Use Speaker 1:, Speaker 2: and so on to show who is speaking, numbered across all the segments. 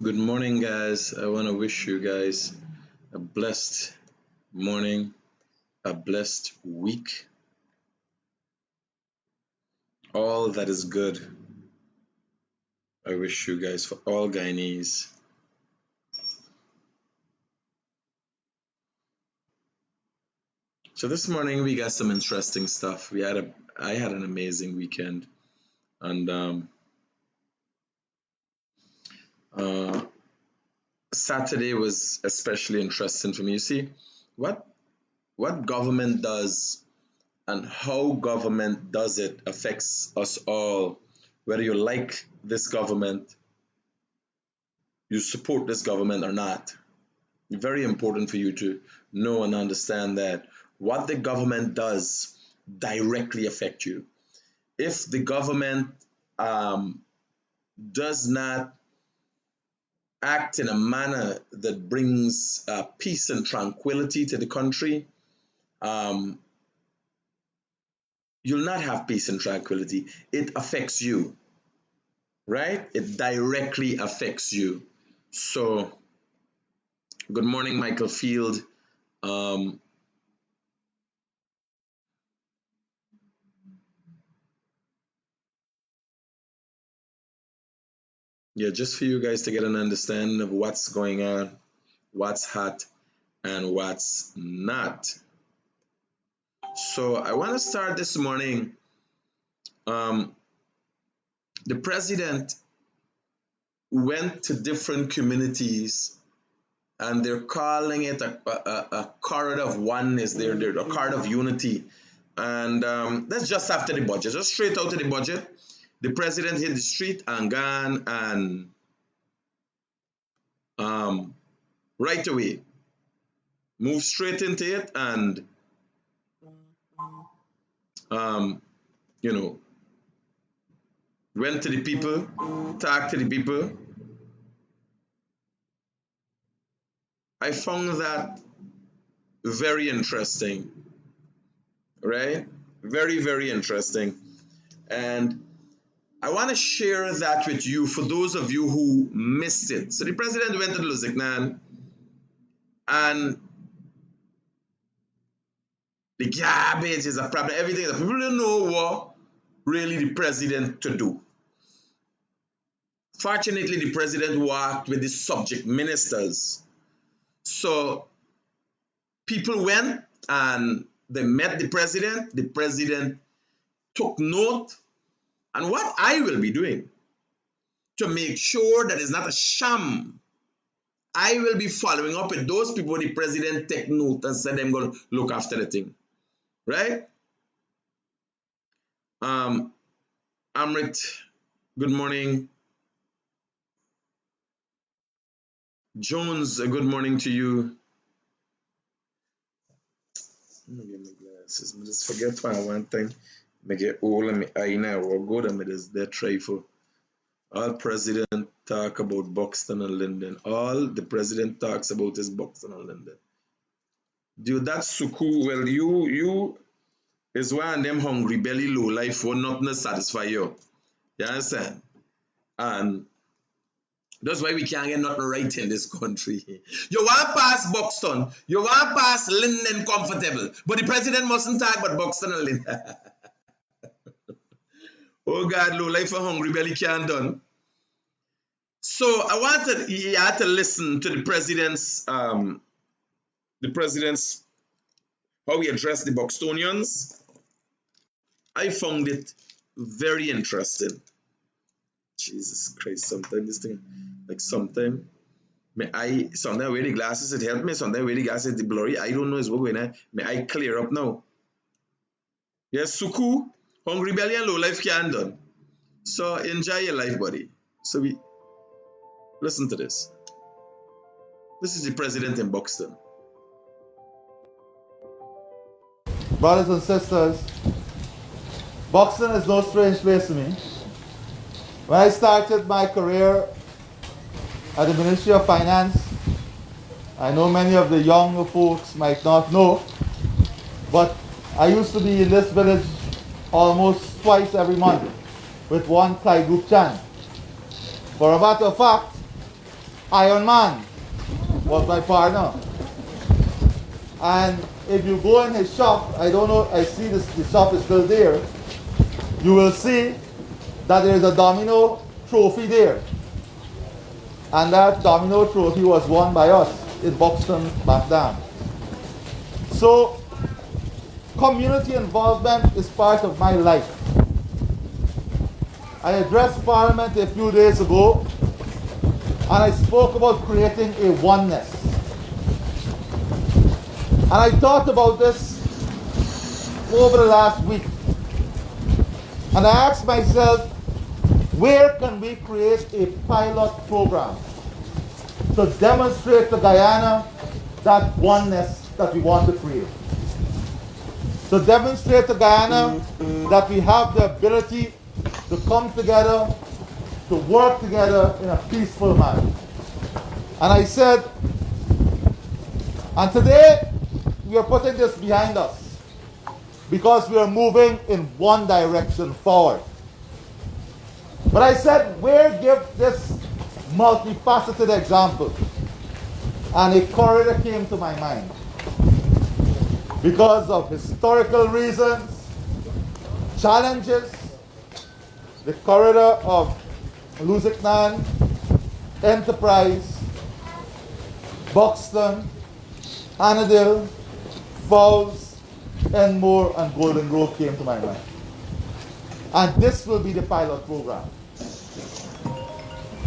Speaker 1: Good morning, guys. I want to wish you guys a blessed morning, a blessed week. All that is good. I wish you guys for all Guyanese. So this morning we got some interesting stuff. I had an amazing weekend, and Saturday was especially interesting for me. You see, what government does and how government does it affects us all. Whether you like this government, you support this government or not. Very important for you to know and understand that what the government does directly affect you. If the government does not act in a manner that brings peace and tranquility to the country, you'll not have peace and tranquility. It affects you, right? It directly affects you. So, good morning, Michael Field. Yeah, just for you guys to get an understanding of what's going on, what's hot, and what's not. So I want to start this morning. The president went to different communities, and they're calling it a corridor of oneness. They're a corridor of unity, and that's just after the budget, just straight out of the budget. The president hit the street and gone and right away moved straight into it and went to the people, talked to the people. I found that very interesting, right? Very, very interesting. And I want to share that with you for those of you who missed it. So the president went to Luzignan, and the garbage is a problem. Everything is a problem. People don't know what really the president to do. Fortunately, the president worked with the subject ministers. So people went and they met the president. The president took note. And what I will be doing to make sure that it's not a sham, I will be following up with those people the president take note and said I'm going to look after the thing. Right? Amrit, good morning. Jones, good morning to you. Let me get my glasses. I just forget one thing. I get old and my eye now or good and is that trifle. All president talk about Buxton and Linden. All the president talks about is Buxton and Linden. Dude, that's Suku. Well, you is one of them hungry belly low life for nothing to satisfy you. You understand? And that's why we can't get nothing right in this country. You want pass Buxton, you want pass Linden comfortable, but the president mustn't talk about Buxton and Linden. Oh God, low life for hungry belly can't done. So I wanted you had to listen to the president's how he addressed the Buxtonians. I found it very interesting. Jesus Christ, sometimes this thing, like sometimes I wear the glasses, it helped me, sometimes I wear the glasses, the blurry. I don't know what's going on. May I clear up now? Yes, Suku, hungry belly and low life can't done. So enjoy your life, buddy. So we listen to this. This is the president in Buxton.
Speaker 2: Brothers and sisters, Buxton is no strange place to me. When I started my career at the Ministry of Finance, I know many of the younger folks might not know, but I used to be in this village almost twice every month with one Thai group chant. For a matter of fact, Iron Man was my partner. And if you go in his shop, I don't know, I see this, the shop is still there, you will see that there is a domino trophy there. And that domino trophy was won by us in Buxton back then. So, community involvement is part of my life. I addressed Parliament a few days ago, and I spoke about creating a oneness. And I thought about this over the last week. And I asked myself, where can we create a pilot program to demonstrate to Guyana that oneness that we want to create? To demonstrate to Guyana that we have the ability to come together, to work together in a peaceful manner. And I said, and today we are putting this behind us because we are moving in one direction forward. But I said, where give this multifaceted example? And a corridor came to my mind. Because of historical reasons, challenges, the corridor of Lusignan, Enterprise, Buxton, Annandale, Falls, Enmore, and Golden Grove came to my mind. And this will be the pilot program.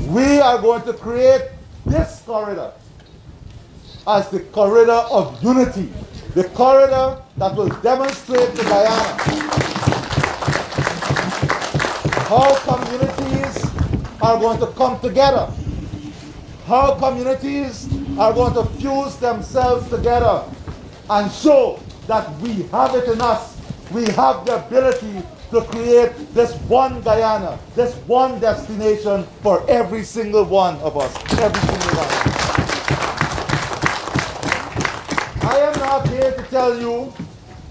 Speaker 2: We are going to create this corridor as the corridor of unity, the corridor that will demonstrate to Guyana how communities are going to come together, how communities are going to fuse themselves together and show that we have it in us. We have the ability to create this one Guyana, this one destination for every single one of us, every single one. I am not here to tell you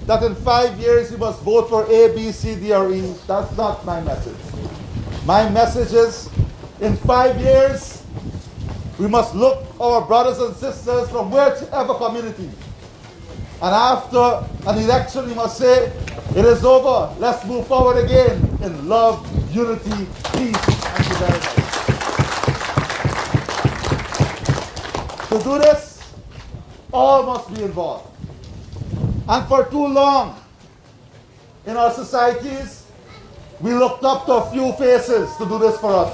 Speaker 2: that in 5 years you must vote for A, B, C, D, or E. That's not my message. My message is, in 5 years, we must look our brothers and sisters from whichever community. And after an election, we must say, it is over. Let's move forward again in love, unity, peace, and togetherness. To do this, all must be involved. And for too long, in our societies, we looked up to a few faces to do this for us.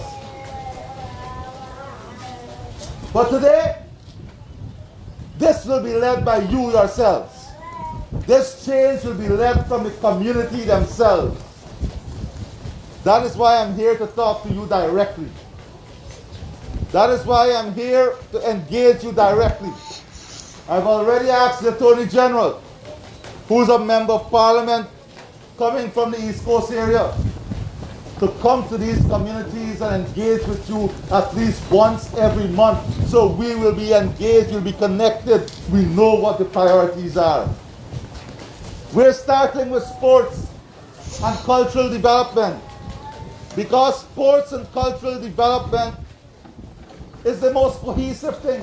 Speaker 2: But today, this will be led by you yourselves. This change will be led from the community themselves. That is why I'm here to talk to you directly. That is why I'm here to engage you directly. I've already asked the Attorney General, who's a member of Parliament coming from the East Coast area, to come to these communities and engage with you at least once every month. So we will be engaged, we'll be connected, we know what the priorities are. We're starting with sports and cultural development, because sports and cultural development is the most cohesive thing.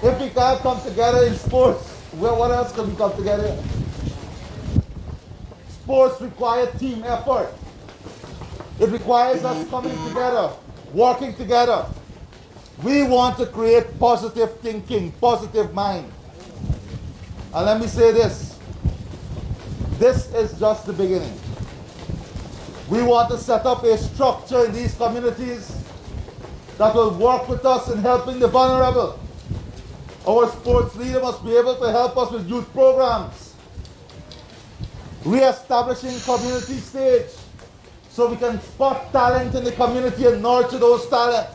Speaker 2: If we can't come together in sports, well, what else can we come together in? Sports require team effort. It requires us coming together, working together. We want to create positive thinking, positive mind. And let me say this. This is just the beginning. We want to set up a structure in these communities that will work with us in helping the vulnerable. Our sports leader must be able to help us with youth programs, re-establishing community stage, so we can spot talent in the community and nurture those talents.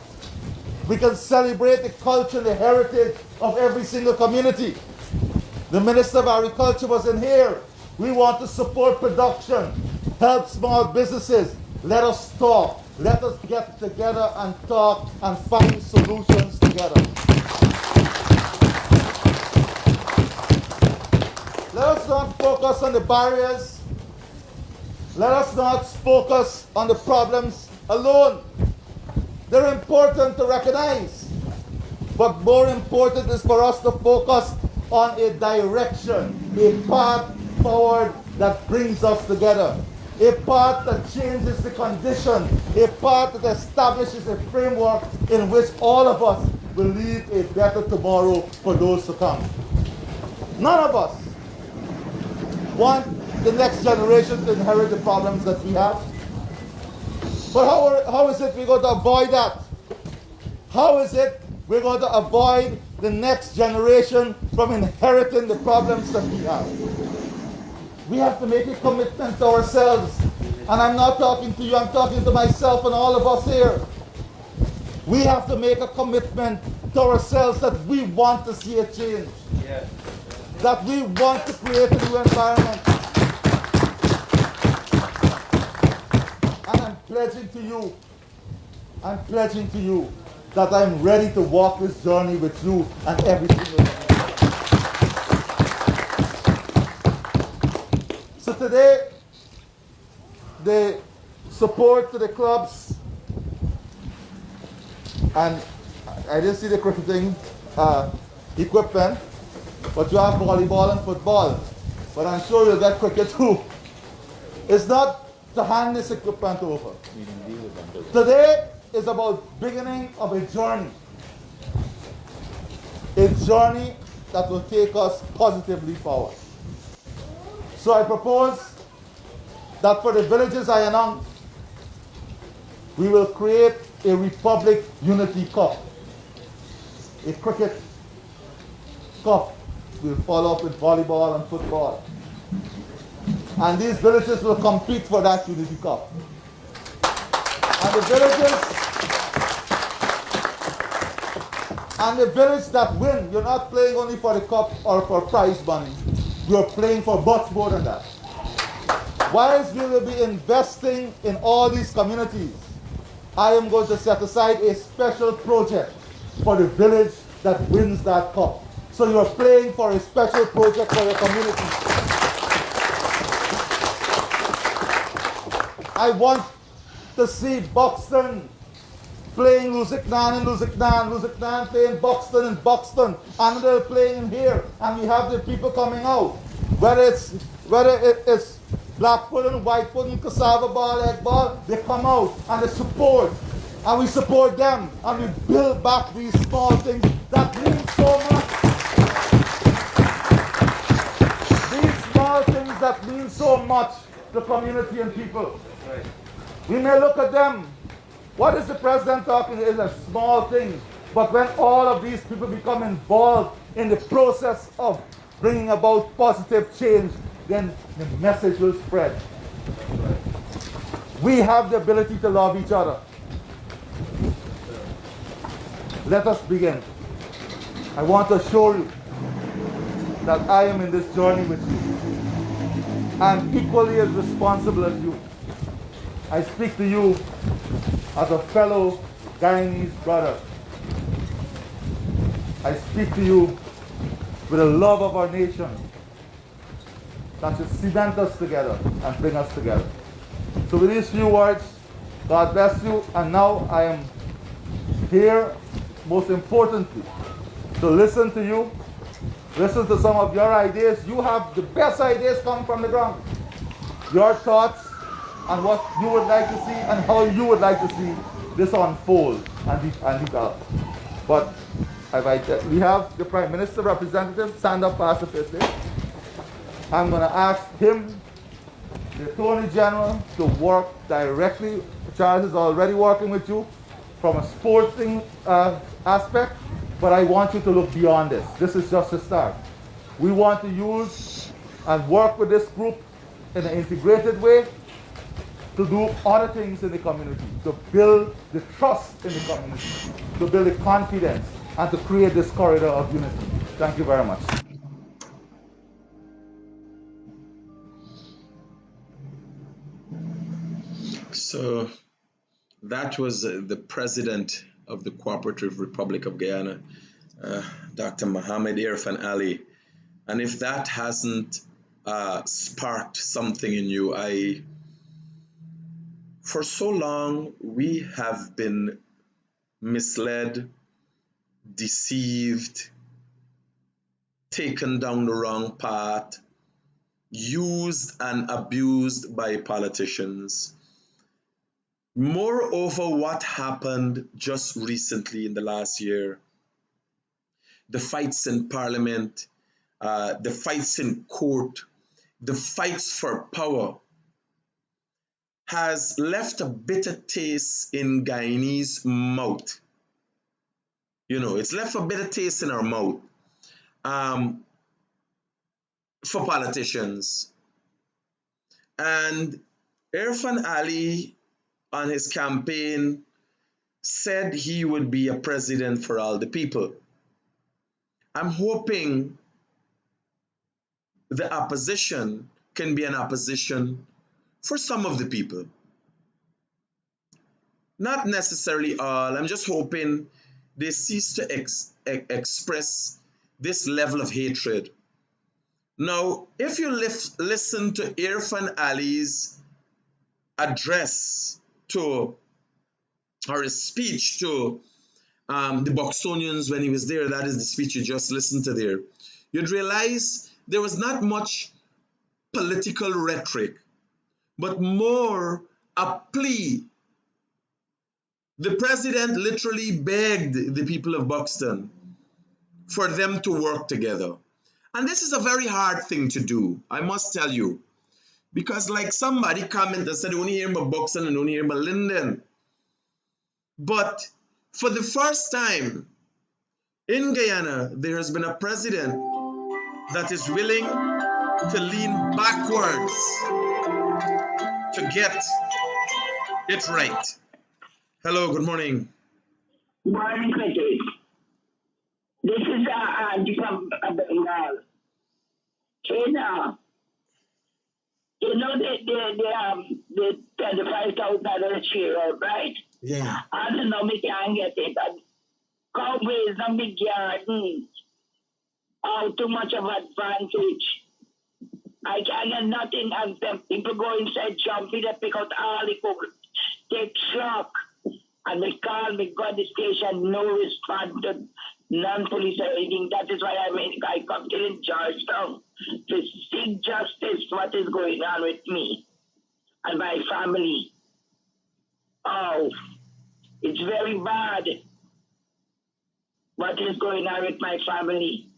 Speaker 2: We can celebrate the culture and the heritage of every single community. The Minister of Agriculture was in here. We want to support production, help small businesses. Let us talk. Let us get together and talk and find solutions together. Let us not focus on the barriers. Let us not focus on the problems alone. They're important to recognize. But more important is for us to focus on a direction, a path forward that brings us together, a path that changes the condition, a path that establishes a framework in which all of us will leave a better tomorrow for those to come. None of us want the next generation to inherit the problems that we have. But how is it we're going to avoid that? How is it we're going to avoid the next generation from inheriting the problems that we have? We have to make a commitment to ourselves. And I'm not talking to you, I'm talking to myself and all of us here. We have to make a commitment to ourselves that we want to see a change. Yes. That we want to create a new environment. And I'm pledging to you that I'm ready to walk this journey with you and everything with you. So today, the support to the clubs, and I didn't see the cricketing equipment, but you have volleyball and football. But I'm sure you'll get cricket too. It's not to hand this equipment over. Today is about beginning of a journey that will take us positively forward. So I propose that for the villages I announced, we will create a Republic Unity Cup, a cricket cup. We'll follow up with volleyball and football. And these villages will compete for that Unity Cup. And the village that win, you're not playing only for the cup or for prize money. You're playing for much more than that. Whilst we will be investing in all these communities, I am going to set aside a special project for the village that wins that cup. So you're playing for a special project for your community. I want to see Buxton playing Lusignan in Lusignan, Lusignan playing Buxton in Buxton, Annandale playing in here, and we have the people coming out. Whether it is black pudding, white pudding, cassava ball, egg ball, they come out and they support. And we support them and we build back these small things that mean so much. These small things that mean so much to community and people. Right. We may look at them. What is the president talking? Is a small thing. But when all of these people become involved in the process of bringing about positive change, then the message will spread. We have the ability to love each other. Let us begin. I want to assure you that I am in this journey with you. I'm equally as responsible as you. I speak to you as a fellow Guyanese brother. I speak to you with a love of our nation that should cement us together and bring us together. So with these few words, God bless you. And now I am here, most importantly, to listen to you, listen to some of your ideas. You have the best ideas come from the ground. Your thoughts and what you would like to see and how you would like to see this unfold and develop. But we have the Prime Minister representative stand up pacifistly. I'm going to ask him, the Attorney General, to work directly. Charles is already working with you from a sporting aspect, but I want you to look beyond this. This is just a start. We want to use and work with this group in an integrated way to do other things in the community, to build the trust in the community, to build the confidence, and to create this corridor of unity. Thank you very much.
Speaker 1: So that was the President of the Cooperative Republic of Guyana, Dr. Mohammed Irfan Ali. And if that hasn't sparked something in you, for so long we have been misled deceived, taken down the wrong path, used and abused by politicians. Moreover, what happened just recently in the last year, the fights in parliament, the fights in court, the fights for power, has left a bitter taste in Guyanese mouth. You know, it's left a bitter taste in our mouth um, for politicians. And Irfan Ali on his campaign said he would be a president for all the people. I'm hoping the opposition can be an opposition for some of the people. Not necessarily all. I'm just hoping they cease to express this level of hatred. Now, if you listen to Irfan Ali's address to, or his speech to the Boxonians when he was there, that is the speech you just listened to there, you'd realize there was not much political rhetoric, but more a plea. The president literally begged the people of Buxton for them to work together. And this is a very hard thing to do, I must tell you. Because like somebody commented and said, only hear about Buxton and only hear about Linden. But for the first time in Guyana, there has been a president that is willing to lean backwards to get it right. Hello, good morning.
Speaker 3: Morning, Critic. This is Andy from Bengal. You know the $25,000 share, right?
Speaker 1: Yeah.
Speaker 3: I don't know me can get it. Cowboys no big garden. Oh, too much of advantage. I can get nothing as them people go inside jumping, they pick out all the cook, take shock. And they call me, got the station, no response to non-police or anything. That is why I come to Georgetown to seek justice for what is going on with me and my family. Oh, it's very bad what is going on with my family.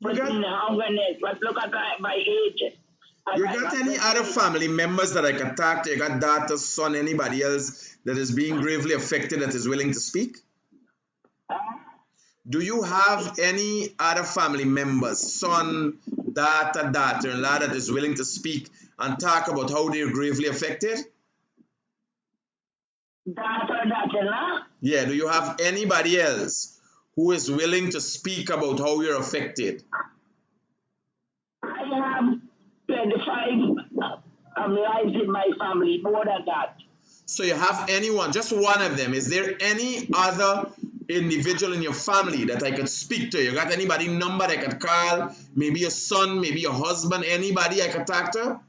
Speaker 3: But in hungerness, but look at my age.
Speaker 1: You got any other family members that I can talk to? You got daughter, son, anybody else that is being gravely affected that is willing to speak? Do you have any other family members, son, daughter-in-law that is willing to speak and talk about how they're gravely affected?
Speaker 3: Daughter-in-law?
Speaker 1: Yeah, do you have anybody else who is willing to speak about how you're affected?
Speaker 3: I have 25 lives in my family, more than that.
Speaker 1: So you have anyone, just one of them. Is there any other individual in your family that I could speak to? You got anybody number I could call? Maybe your son, maybe your husband, anybody I could talk to?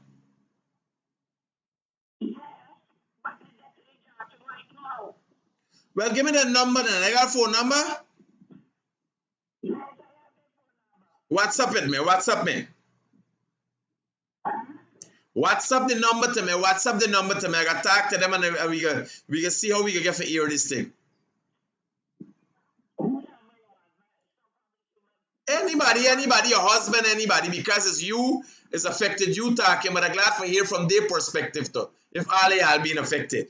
Speaker 1: Well, give me that number then. I got a phone number. WhatsApp it me. WhatsApp me. WhatsApp the number to me. WhatsApp the number to me. I got to talk to them and we can see how we can get to hear this thing. Anybody, your husband, anybody, because it's you, it's affected you talking, but I'm glad to hear from their perspective too. If all y'all being affected.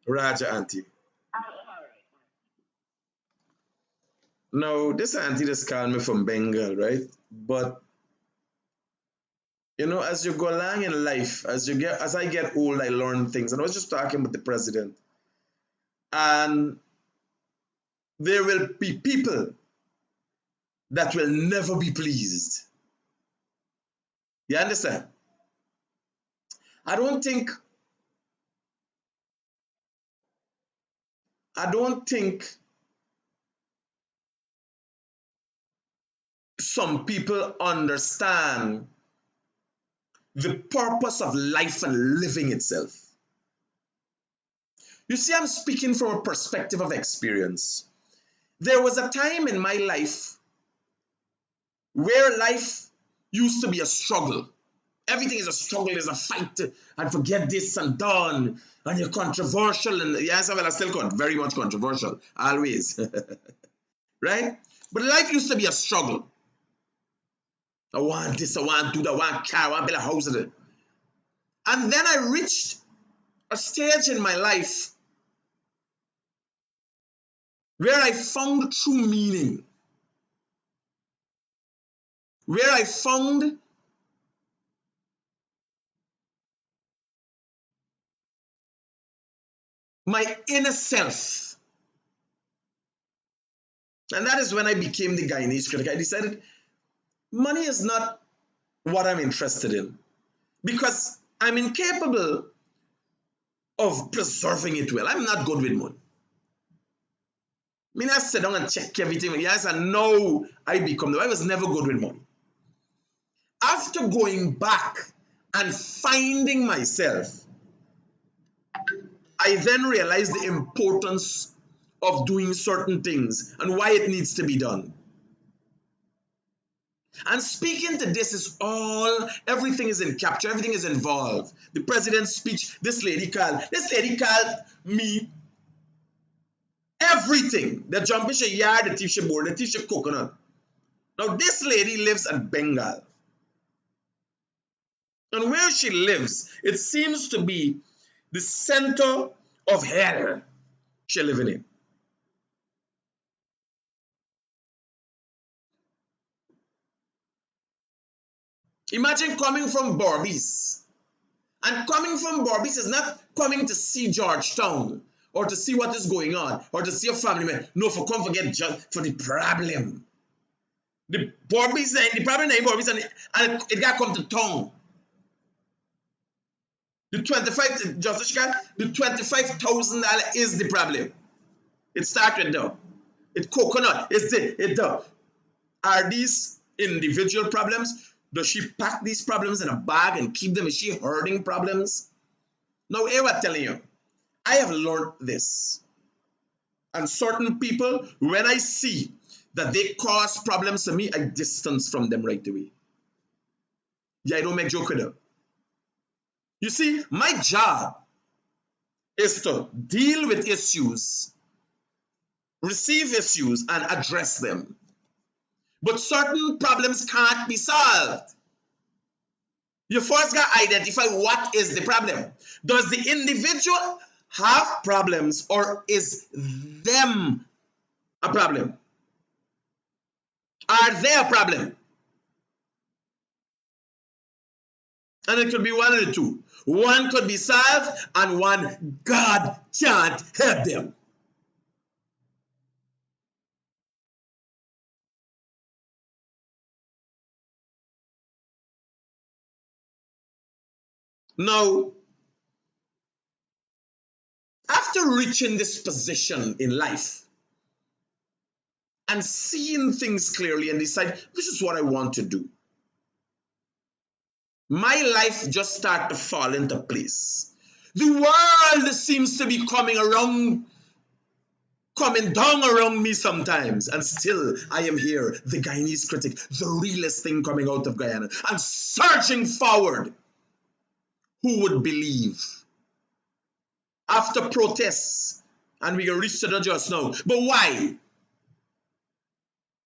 Speaker 1: Roger, auntie. Now, this auntie just called me from Bengal, right? But you know, as you go along in life, as I get old, I learn things. And I was just talking with the president. And there will be people that will never be pleased. You understand? I don't think some people understand the purpose of life and living itself. You see, I'm speaking from a perspective of experience. There was a time in my life where life used to be a struggle. Everything is a struggle, is a fight, and forget this and done, and you're controversial, and yes, well, I still very much controversial, always, right? But life used to be a struggle. I want this, I want to do that, I want a car, I want to build a house. And then I reached a stage in my life where I found true meaning, where I found my inner self. And that is when I became the Guyanese Critic. I decided money is not what I'm interested in because I'm incapable of preserving it well. I'm not good with money. I mean, I sit down and check everything. Yes, I know I was never good with money. After going back and finding myself, I then realized the importance of doing certain things and why it needs to be done. And speaking to this is everything is in capture, everything is involved. The president's speech, this lady called me everything. The jump is a yard, the teacher board, the teacher coconut. Now this lady lives at Bengal. And where she lives, it seems to be the center of hell she's living in. Imagine coming from Barbies. And coming from Barbies is not coming to see Georgetown or to see what is going on or to see a family man. No, forget just for the problem. The problem ain't Barbies and it got come to town. The $25,000 is the problem. It started though. It's coconut. Are these individual problems? Does she pack these problems in a bag and keep them? Is she hoarding problems? Now, here I'm telling you, I have learned this. And certain people, when I see that they cause problems to me, I distance from them right away. Yeah, I don't make joke with them. You see, my job is to deal with issues, receive issues, and address them. But certain problems can't be solved. You first got to identify what is the problem. Does the individual have problems or is them a problem? Are they a problem? And it could be one of the two. One could be solved and one, God can't help them. Now, after reaching this position in life and seeing things clearly and decide, this is what I want to do, my life just started to fall into place. The world seems to be coming down around me sometimes, and still I am here, the Guyanese Critic, the realest thing coming out of Guyana, and searching forward. Who would believe? After protests, and we can reach to the just now, but why?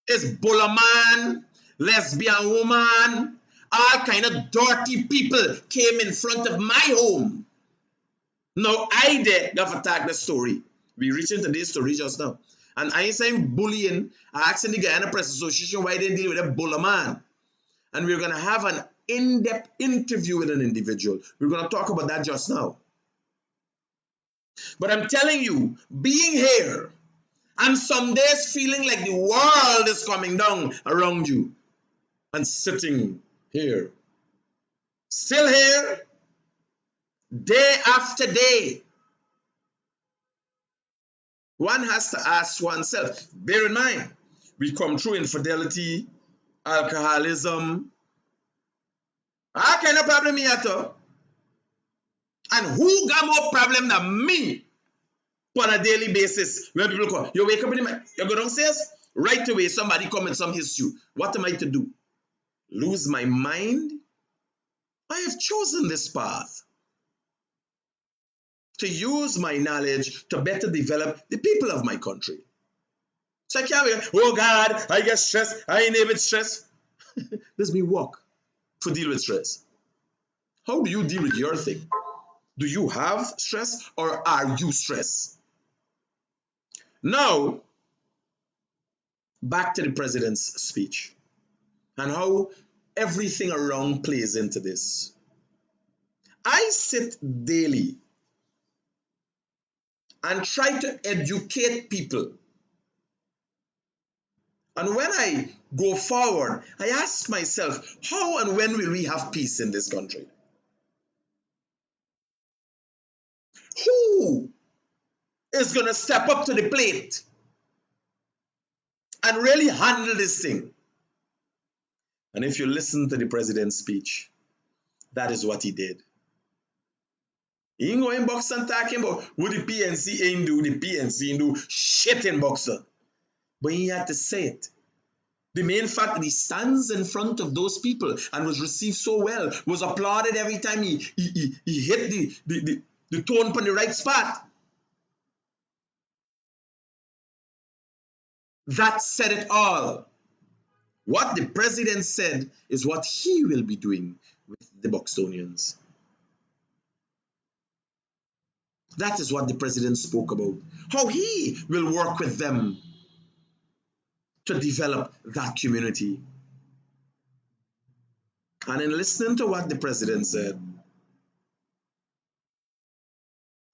Speaker 1: Is Bulla man, lesbian woman, all kind of dirty people came in front of my home. Now I there got to tag the story. We reach into this story just now. And I ain't saying bullying. I asked the Guyana Press Association why they didn't deal with a Bulla man. And we're going to have an in-depth interview with an individual. We're going to talk about that just now. But I'm telling you, being here, and some days feeling like the world is coming down around you, and sitting here, still here, day after day, one has to ask oneself, bear in mind, we come through infidelity, alcoholism, all kind of problem here too. And who got more problem than me? on a daily basis. When people come, you wake up in the morning, you go downstairs, right away somebody come with some issue. What am I to do? Lose my mind? I have chosen this path to use my knowledge to better develop the people of my country. So I can't be, oh God, I get stressed, I ain't able to stress. Let me work to deal with stress. How do you deal with your thing? Do you have stress or are you stressed? Now, back to the president's speech and how everything around plays into this. I sit daily and try to educate people. And when I go forward, I ask myself, how and when will we have peace in this country? Who is going to step up to the plate and really handle this thing? And if you listen to the president's speech, that is what he did. He ain't going box and talking about what the PNC ain't do, the PNC ain't do shit in boxer. But he had to say it. The main fact that he stands in front of those people and was received so well, was applauded every time he hit the tone on the right spot. That said it all. What the president said is what he will be doing with the Buxtonians. That is what the president spoke about. How he will work with them to develop that community. And in listening to what the president said,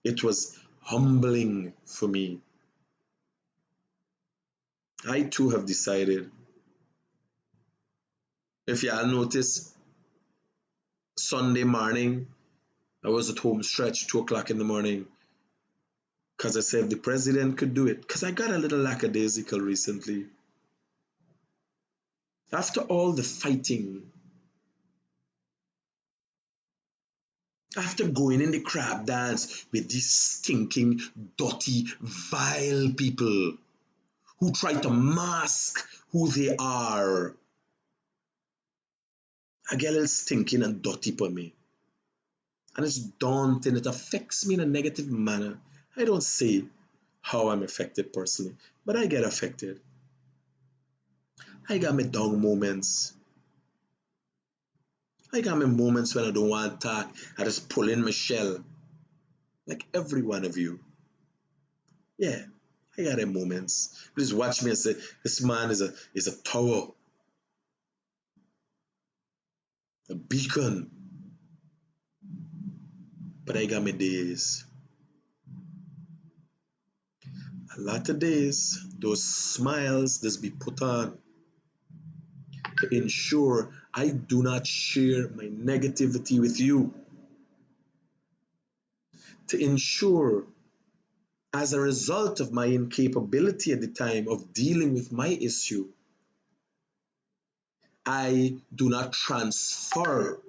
Speaker 1: it was humbling for me. I too have decided, if y'all notice, Sunday morning, I was at home stretch, 2 o'clock in the morning, because I said if the president could do it, because I got a little lackadaisical recently. After all the fighting, after going in the crab dance with these stinking, dirty, vile people who try to mask who they are, I get a little stinking and dirty for me. And it's daunting. It affects me in a negative manner. I don't say how I'm affected personally, but I get affected. I got my down moments. I got my moments when I don't want to talk. I just pull in my shell. Like every one of you. Yeah, I got them moments. Please watch me and say, this man is a tower. A beacon. But I got my days. A lot of days, those smiles just be put on to ensure I do not share my negativity with you. To ensure, as a result of my incapability at the time of dealing with my issue, I do not transfer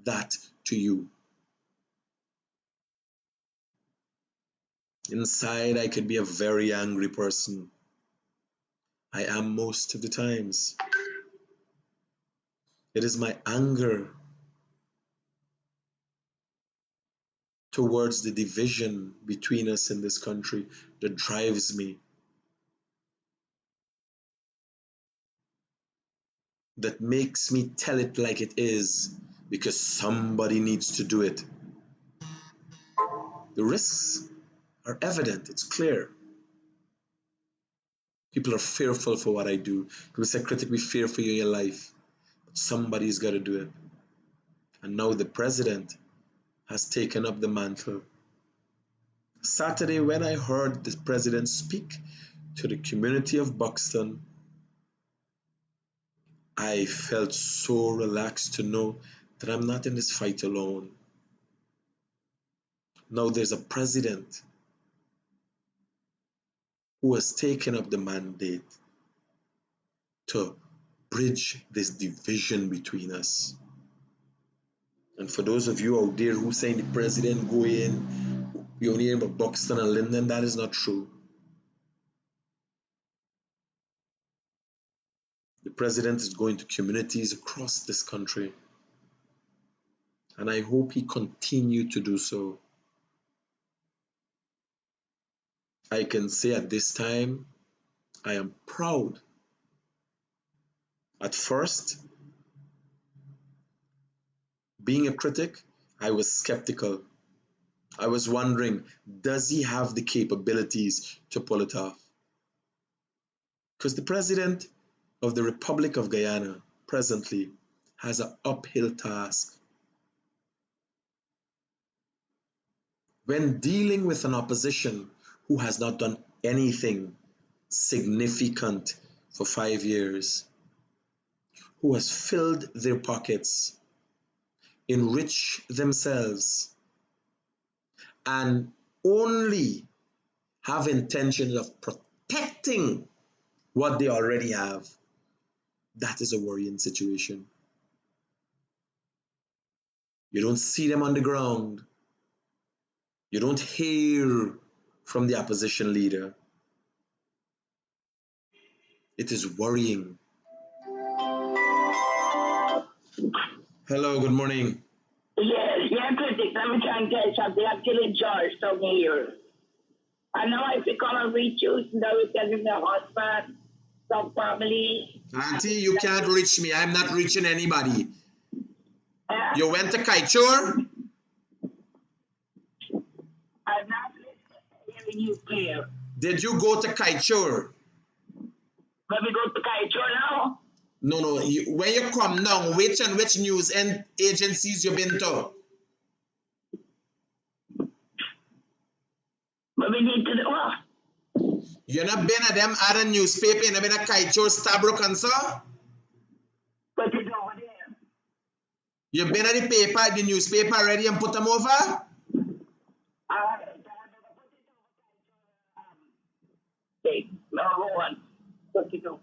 Speaker 1: that to you. Inside, I could be a very angry person. I am most of the times. It is my anger towards the division between us in this country that drives me, that makes me tell it like it is, because somebody needs to do it. The risks are evident, it's clear. People are fearful for what I do. People say, Critic, we fear for you in your life. But somebody's got to do it. And now the president has taken up the mantle. Saturday, when I heard the president speak to the community of Buxton, I felt so relaxed to know that I'm not in this fight alone. Now there's a president who has taken up the mandate to bridge this division between us. And for those of you out there who saying the president go in, we only hear about Buxton and Linden. That is not true. The president is going to communities across this country, and I hope he continue to do so. I can say at this time, I am proud. At first, being a critic, I was skeptical. I was wondering, does he have the capabilities to pull it off? Because the president of the Republic of Guyana presently has an uphill task. When dealing with an opposition who has not done anything significant for 5 years, who has filled their pockets, enriched themselves, and only have intentions of protecting what they already have, that is a worrying situation. You don't see them on the ground. You don't hear from the opposition leader. It is worrying. Hello, good morning.
Speaker 3: Yes, yeah, critic. Let me try and tell you something. I'm killing George from here. I know if you come and reach you, now you tell him your husband, some family.
Speaker 1: Auntie, you can't reach me. I'm not reaching anybody. You went to Kaichur?
Speaker 3: I'm not hearing you clear.
Speaker 1: Did you go to Kaichur?
Speaker 3: Let me go to Kaichur now.
Speaker 1: No. When you come now, which news agencies you been to?
Speaker 3: But we need to do what?
Speaker 1: You not been at them other newspaper, you not been at Kaichur, Stabrook and so?
Speaker 3: What is over there?
Speaker 1: You been at the paper, the newspaper already and put them over?
Speaker 3: Okay, now go on. What to do?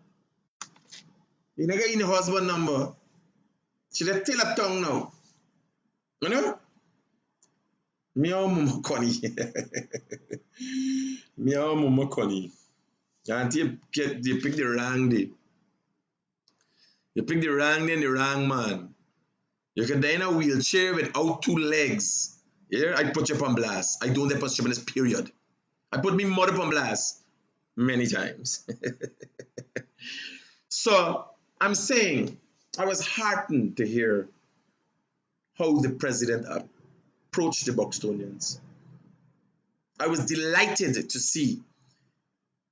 Speaker 1: You not get your husband number. She just tell a tongue now. You know? Me and Mama Connie. Me and Mama Connie. And you pick the wrong day. You pick the wrong day and the wrong man. You can die in a wheelchair without 2 legs. Yeah, I put you up on blast. I don't let put you on this period. I put me mother up on blast many times. So I'm saying I was heartened to hear how the president approached the Buxtonians. I was delighted to see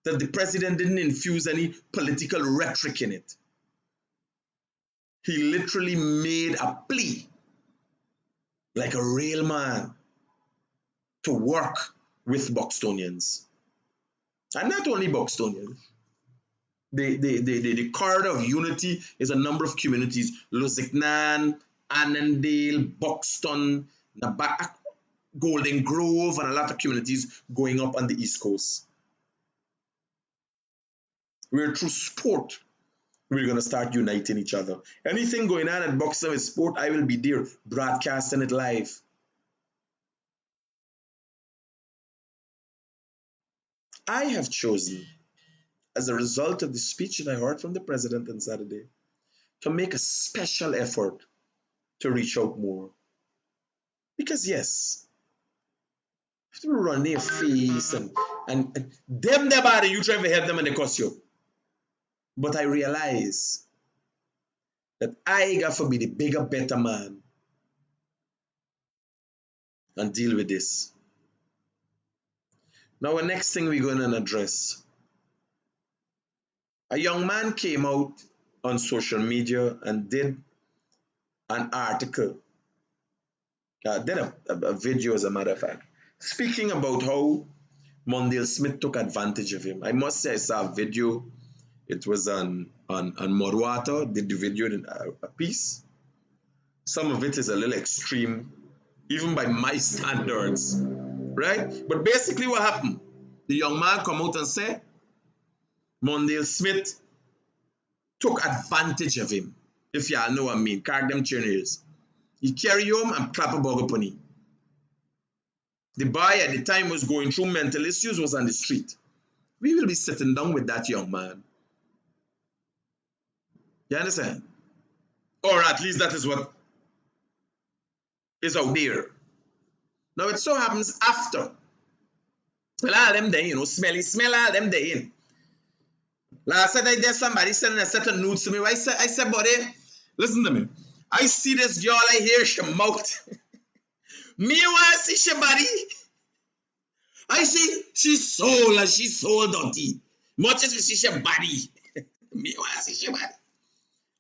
Speaker 1: that the president didn't infuse any political rhetoric in it. He literally made a plea, like a real man, to work with Buxtonians. And not only Buxtonians. The corridor of unity is a number of communities: Lusignan, Annandale, Buxton, Nabak, Golden Grove, and a lot of communities going up on the East Coast. We're through sport. We're going to start uniting each other. Anything going on at Buxton with sport, I will be there broadcasting it live. I have chosen, as a result of the speech that I heard from the president on Saturday, to make a special effort to reach out more. Because yes, if you run their face and them the body, you try to help them and they cost you. But I realize that I got to be the bigger, better man and deal with this. Now, the next thing we're going to address. A young man came out on social media and did an article, did a video, as a matter of fact, speaking about how Mondale Smith took advantage of him. I must say I saw a video. It was on Modwater, did the video in a piece. Some of it is a little extreme, even by my standards, right? But basically what happened, the young man come out and said, Mondale Smith took advantage of him, if y'all know what I mean, carry them chairs. He carry him and clap a bug upon him. The boy at the time was going through mental issues, was on the street. We will be sitting down with that young man. You understand? Or at least that is what is out there. Now it so happens after. Well, all them there, smelly smell all them there. Last night I did somebody sending a set of nudes to me. I said, buddy, listen to me. I see this girl, I hear she mouth. Me want to see she body. I see she's so dirty. Much as we see she body. Me want to see she body.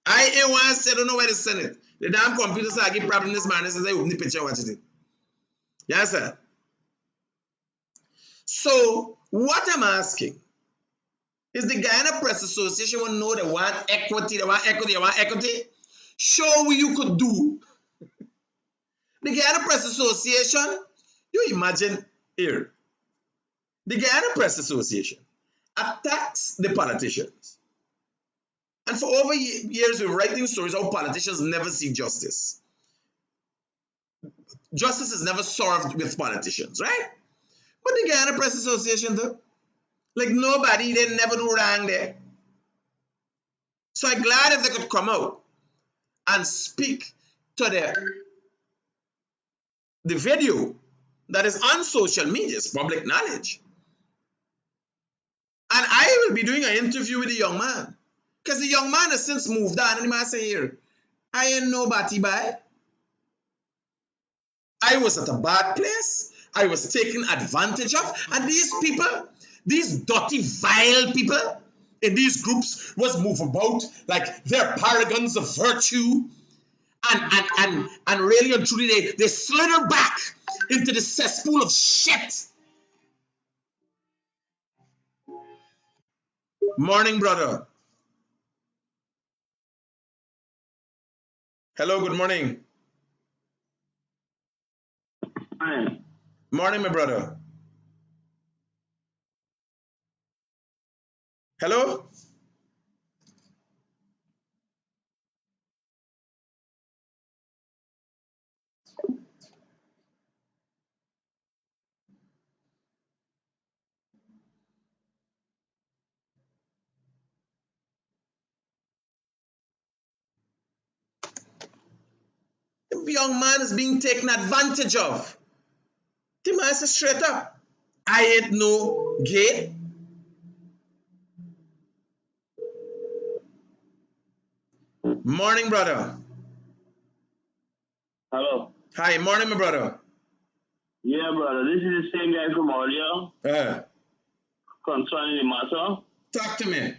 Speaker 1: I ain't want to say, I don't know where to send it. The damn computer said I give problem this man. It says I open the picture, watch it. Yes, sir. So, what I'm asking is the Guyana Press Association want to know they want equity, they want equity, they want equity. Show what you could do. The Guyana Press Association, you imagine here, the Guyana Press Association attacks the politicians. And for over years, we're writing stories how politicians never see justice. Justice is never served with politicians, right? But the Guyana Press Association, though, like nobody, they never do wrong there. So I'm glad if they could come out and speak to the video that is on social media, it's public knowledge. And I will be doing an interview with the young man. Because the young man has since moved on, and he might say here, I ain't nobody by. I was at a bad place. I was taken advantage of. And these people, these dirty, vile people in these groups was move about like they're paragons of virtue. And really and truly, they slither back into the cesspool of shit. Morning, brother. Hello, good morning.
Speaker 3: Hi.
Speaker 1: Morning, my brother. Hello? The young man is being taken advantage of. The man says straight up, I ain't no gay. Morning, brother.
Speaker 3: Hello.
Speaker 1: Hi, morning, my brother.
Speaker 3: Yeah, brother. This is the same guy from earlier concerning the matter.
Speaker 1: Talk to me.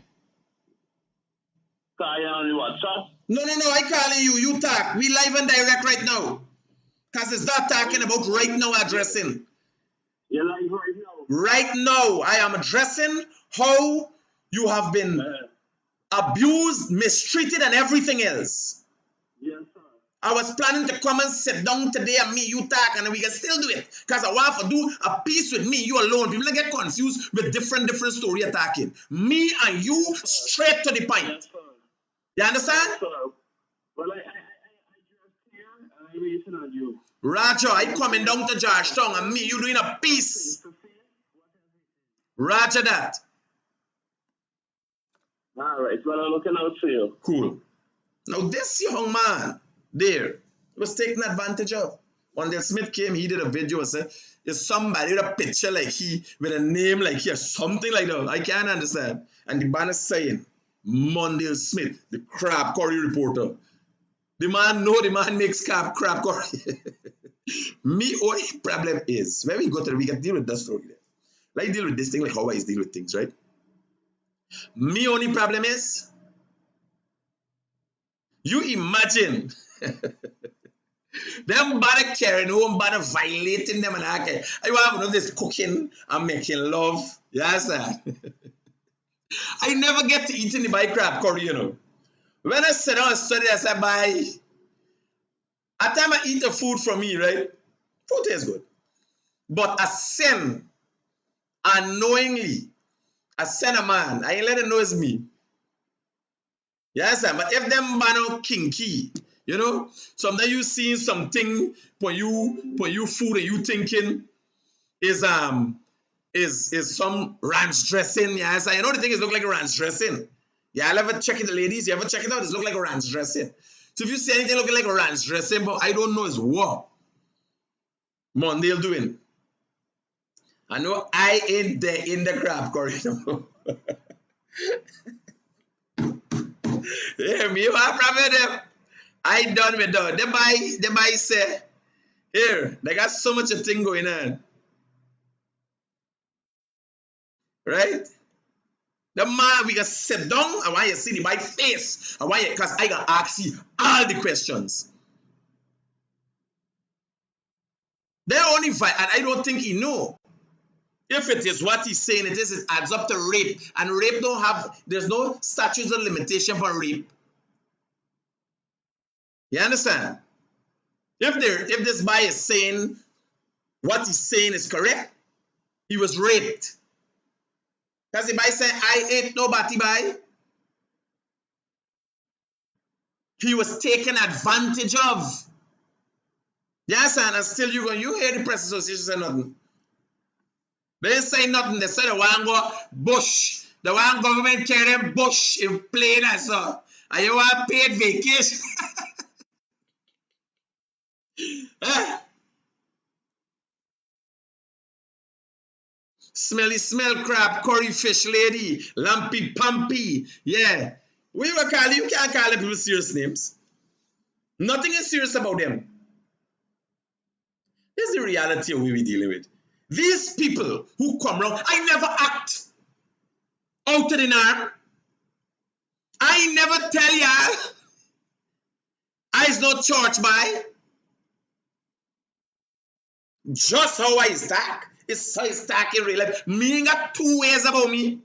Speaker 3: Call you on the WhatsApp.
Speaker 1: No, I calling you. You talk. We live and direct right now. Because it's not talking about right now addressing.
Speaker 3: You're live right now.
Speaker 1: Right now, I am addressing how you have been abused, mistreated, and everything else.
Speaker 3: Yes, sir.
Speaker 1: I was planning to come and sit down today and me, you talk, and we can still do it. Because I want to do a piece with me, you alone. People don't get confused with different story attacking. Me and you, straight to the point.
Speaker 3: Yes, sir.
Speaker 1: You understand?
Speaker 3: Yes, sir. Well, I just here and I'm waiting on you.
Speaker 1: Roger, I coming down to Georgetown and me, you doing a piece. Roger that.
Speaker 3: All right, well, I'm looking out for you.
Speaker 1: Cool. Now this young man there was taken advantage of. When Del Smith came, he did a video and said, there's somebody with a picture like he, with a name like he, or something like that. I can't understand. And the man is saying, Mondale Smith, the crab curry reporter. The man makes crab curry. Me, only problem is, when we go to we can deal with that story there. Like deal with this thing like how I deal with things, right? Me only problem is, you imagine them bad carrying home, bad violating them and I want to know this cooking and making love. Yes, sir. I never get to eat any by crab curry, you know. When I sit down and study, I say, bye. At time I eat the food from me, right? Food tastes good. But I sin unknowingly. I send a man. I ain't let him know it's me. Yes, sir. But if them man kinky, sometimes you seeing something for you food and you thinking, is some ranch dressing. Yeah, so you know the thing is look like a ranch dressing. Yeah, I'll ever check it, ladies. You ever check it out? It look like a ranch dressing. So if you see anything looking like a ranch dressing, but I don't know is what Mondale doing. I know I ain't there in the crab curry. Yeah, me what problem with them? I done with that. They buy say, here, they got so much of thing going on. Right? The man we can sit down, I want you to see the my face. I want you because I can ask you all the questions. They're only fight, and I don't think he know. If it is what he's saying it is, it adds up to rape. And rape don't have, there's no statutes of limitation for rape. You understand? If this guy is saying what he's saying is correct, he was raped. Because the guy said, I ain't nobody by. He was taken advantage of. You understand? And still you hear the press association say nothing. They ain't say nothing. They said they want to go bush. They want government carry them bush in plane and so. And you want paid vacation. Smelly smell crab, curry fish lady, lumpy pumpy. Yeah. We will call you can't call them people serious names. Nothing is serious about them. This is the reality of what we're dealing with. These people who come around, I never act out of the norm. I never tell y'all I's no church by. Just how I stack. It's so stack in real life. Me ain't got two ways about me.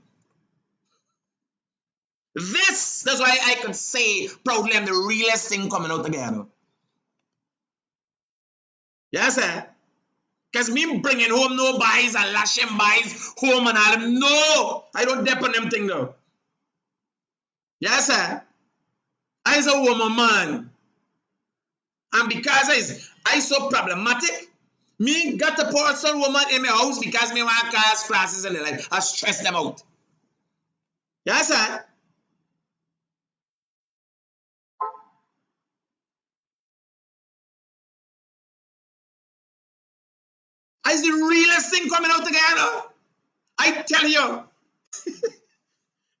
Speaker 1: That's why I could say proudly I'm the realest thing coming out together. Yes, sir. Because me bringing home no buys and lashing buys home and all them. No, I don't dep on them thing though. Yes, sir. I's a woman man. And because I so problematic, me got to pour some woman in my house because me want to cause classes in their life. I stress them out. Yes, sir. It's the realest thing coming out together. I tell you.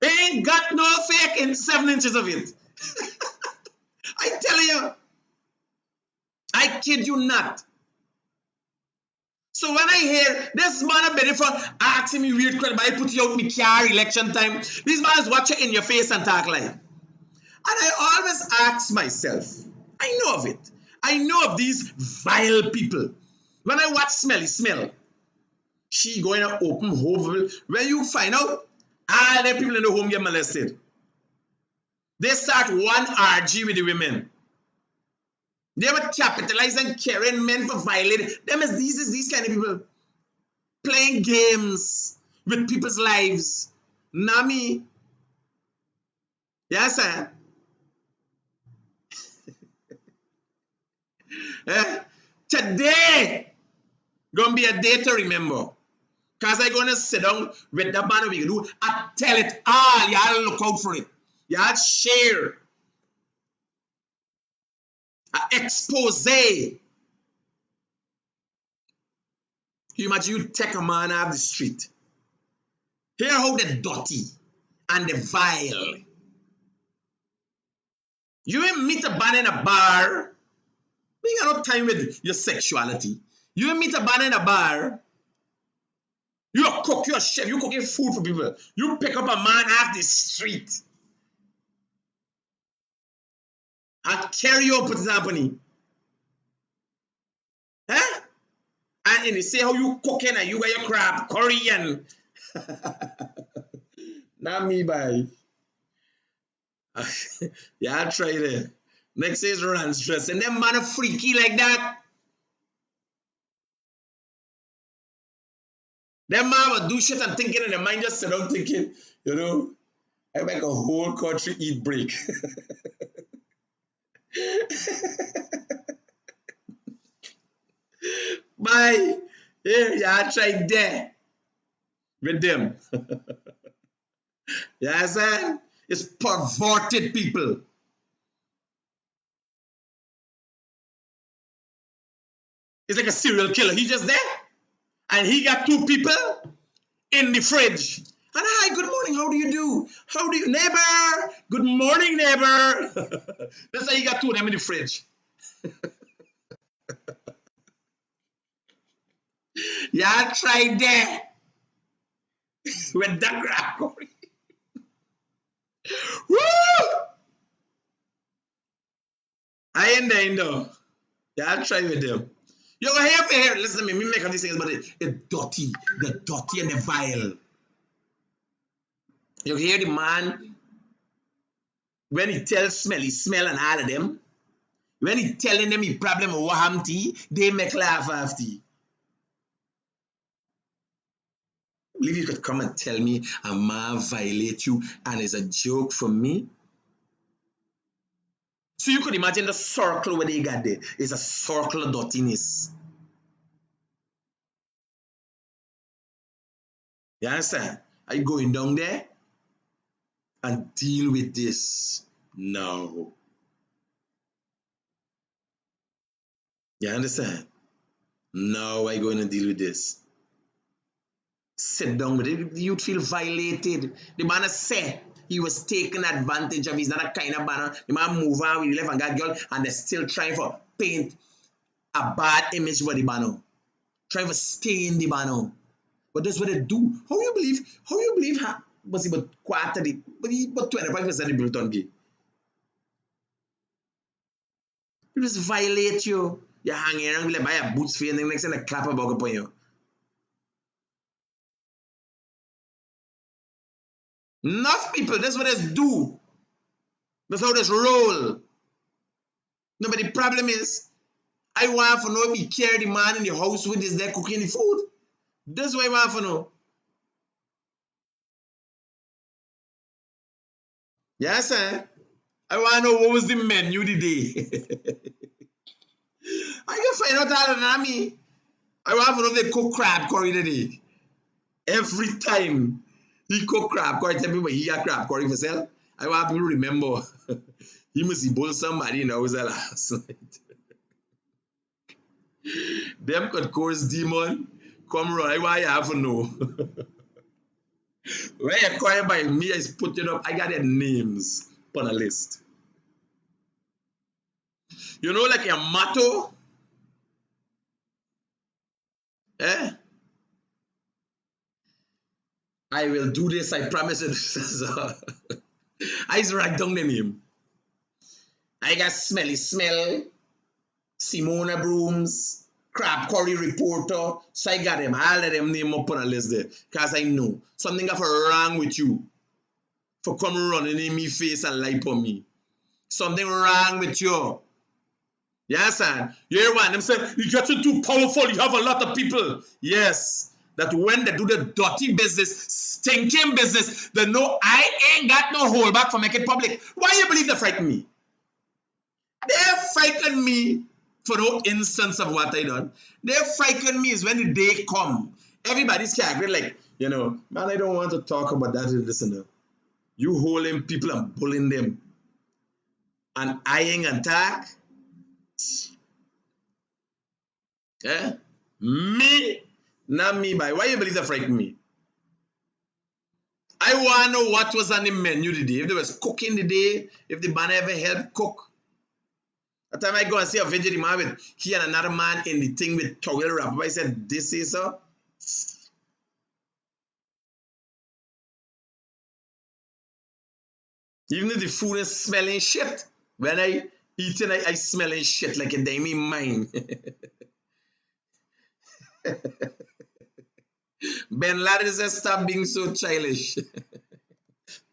Speaker 1: They ain't got no fake in 7 inches of it. I tell you. I kid you not. So when I hear this man a bit for asking me weird questions, but I put you out my car election time, this man is watching in your face and talk like. And I always ask myself, I know of it. I know of these vile people. When I watch Smelly Smell, she going to open home where you find out all the people in the home get molested. They start one RG with the women. They were capitalizing carrying men for violating. Them is these kind of people playing games with people's lives. Nami. Yes, sir. Today gonna be a day to remember. Because I'm gonna sit down with the man we do. I tell it all. Y'all look out for it. Y'all share. Expose. You imagine you take a man off the street. Hear how the dirty and the vile. You ain't meet a man in a bar. We got no time with your sexuality. You ain't meet a man in a bar. You're a cook, you're a chef, you're cooking food for people. You pick up a man off the street and carry you up to the company. Huh? And they say how you cooking and you got your crab curry and not me by. Yeah, I'll try it. Next is run stress. And them man are freaky like that. Them man will do shit and thinking in their mind just sit down thinking, you know, I make a whole country eat break. Bye. Here, y'all try there with them. You understand? It's perverted people. It's like a serial killer. He's just there. And he got two people in the fridge. And hi, good morning. How do you do? How do you, neighbor? Good morning, neighbor. That's how he got two of them in the fridge. Y'all try there with that crap. Woo! I ain't there, though. Y'all try with them. You go here. Listen to me make all these things, but it's dirty. The dirty and the vile. You hear the man when he tells smell, he smell and all of them. When he telling them his problem with what happened to you, they make laugh after you. I believe you could come and tell me a man violate you and it's a joke from me. So you could imagine the circle where they got there. It's a circle of dirtiness. You understand? Are you going down there and deal with this? No. You understand? Now I going to deal with this. Sit down with it. You'd feel violated. The man said he was taken advantage of. He's not a kind of man. The man move on with the left and got girl, and they're still trying to paint a bad image for the man. Trying to stain the man. But that's what they do. How you believe was he but quarter it? But he but 25% of people turn gay. It just violate you. You hang around like buy a boots for you and the next thing they clap a bug upon you. Enough people, that's what they do. That's how they roll. No, but the problem is, I want to know if he carry the man in the house with his there cooking the food. That's what I want to know. Yes, sir. I want to know what was the menu today. I can find out all of that, me. I want to know if they cook crab curry today. Every time he cook crab curry, tell people he got crab curry for sale. I want people to remember he must have boiled somebody in the house last night. Them could course demon come run. I want you have to know. When you call by me, I put it up. I got their names on a list. You know, like a motto. Eh? I will do this, I promise it. I just write down the name. I got Smelly Smell, Simona Brooms, Crab Curry Reporter. So I got them, all of them name up on a list there. Because I know something got wrong with you. For come running in me face and lie on me. Something wrong with you. Yes, sir. You hear one? Them say, you get too powerful, you have a lot of people. Yes. That when they do the dirty business, stinking business, they know I ain't got no hold back for make it public. Why you believe they frighten me? They frighten me for no instance of what I done. They frighten me is when the day come. Everybody's scared. Like, you know, man, I don't want to talk about that and listen. You holding people and bullying them. And eyeing and attack. Eh? Me? Not me, by why you believe they frighten me? I want to know what was on the menu today. If there was cooking today, if the man ever helped cook. That time I go and see a video the man with he and another man in the thing with towel wrap. I said, this is so. Even if the food is smelling shit, when I eat it, I smelling shit like a damn in mine. Ben Laden says, stop being so childish.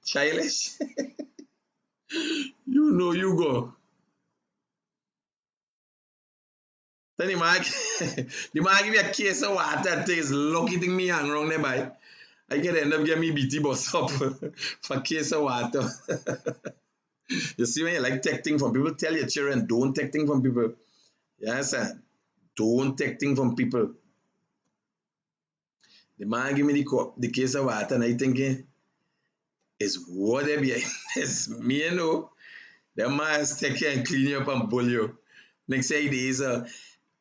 Speaker 1: Childish? You know you go. Then the man give me a case of water and takes lucky thing me hang around there by. I can end up getting me BT bus up for a case of water. You see when you like take things from people, tell your children don't take things from people. Yes, sir. Don't take things from people. The man give me the case of water, and I thinking, it's water behind this. Me, you know, the man has take you and clean you up and bull you. Next day, he is I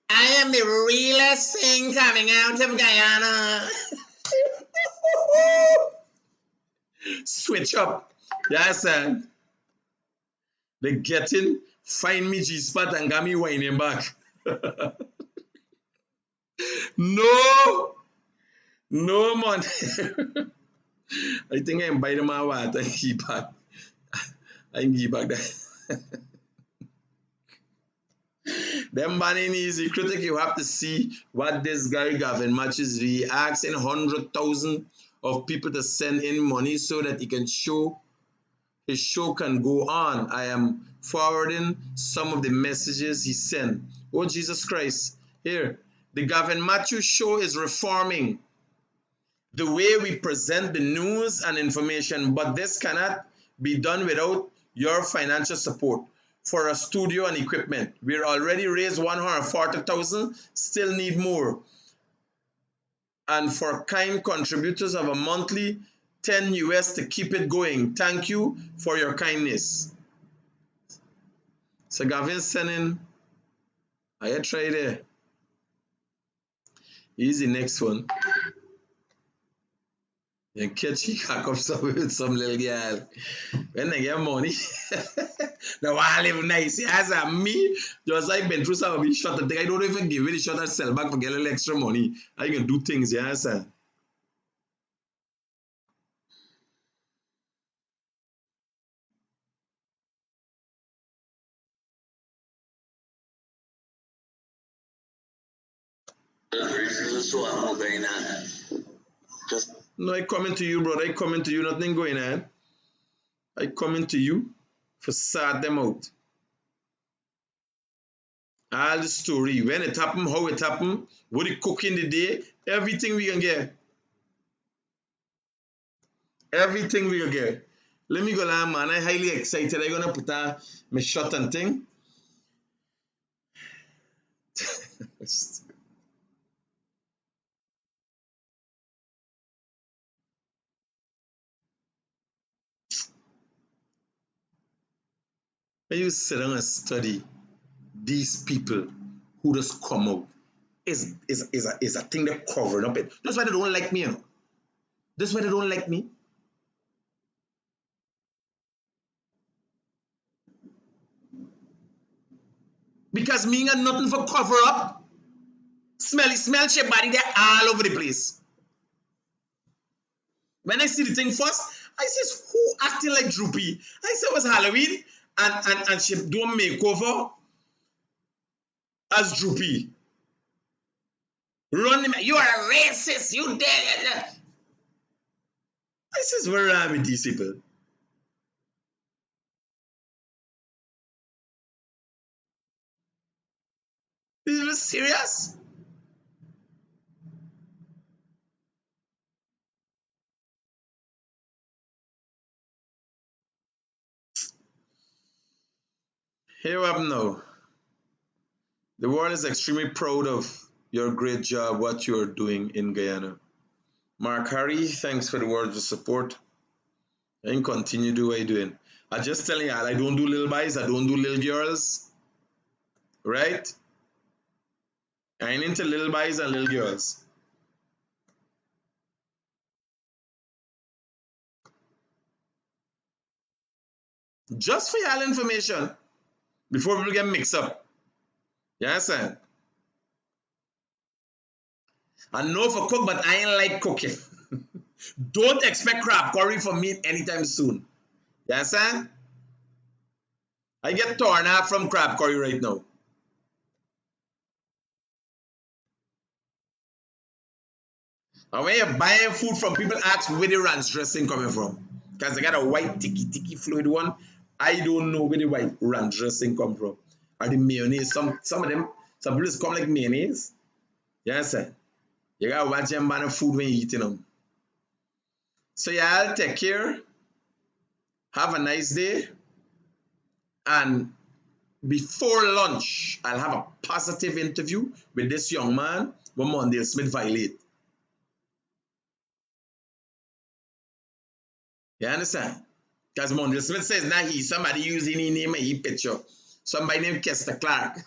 Speaker 1: am the realest thing coming out of Guyana. Switch up. Yes, sir. They get in, find me G-spot and got me whining back. No, no, man. I think I'm biting my water and keep back. I give back that. Them banning easy critic, you have to see what this guy Gavin matches. He asking 100,000 of people to send in money so that he can show his show can go on. I am forwarding some of the messages he sent. Oh Jesus Christ. Here, the Gavin Matthews show is reforming the way we present the news and information, but this cannot be done without your financial support for a studio and equipment. We're already raised 140,000, still need more. And for kind contributors of a monthly 10 US to keep it going. Thank you for your kindness. So Gavin sending, I try there. Here's the next one. You catch he cock up with some little girl. When they get money, the one live nice. As a me, just like been through some of these shot. I don't even give it a shot and sell back for get a little extra money. I can do things, yeah, sir. No, I coming to you, brother. I coming to you. Nothing going on. I coming to you for sort them out. All the story, when it happened, how it happened, what it cook in the day, everything we can get. Everything we can get. Let me go now, man. I'm highly excited. I'm gonna put on my shot and thing. When you sit down and study these people who just come out, is a thing they're covering up it. That's why they don't like me, you know. That's why they don't like me. Because me got nothing for cover up. Smell your body there all over the place. When I see the thing first, I says, who acting like Droopy? I said it was Halloween and she do a makeover as Droopy. Run him, you are a racist, you dead. I says, where are we these people? This was serious? Here we have now. The world is extremely proud of your great job, what you are doing in Guyana. Mark Harry, thanks for the words of support. And continue do what you're doing. I just telling y'all, I don't do little boys, I don't do little girls. Right? I ain't into little boys and little girls. Just for y'all information, before people get mixed up. You understand? I know for cook, but I ain't like cooking. Don't expect crab curry from me anytime soon. You understand? I get torn off from crab curry right now. And when you're buying food from people, ask where the ranch dressing coming from. Because they got a white ticky fluid one. I don't know where the white ranch dressing come from. Or the mayonnaise. Some of them, some people come like mayonnaise. You understand? You gotta watch them banner food when you're eating them. So y'all take care. Have a nice day. And before lunch, I'll have a positive interview with this young man who Mondale Smith violate. You understand? Because Mondale Smith says now somebody using his name and his picture. Somebody named Kester Clark.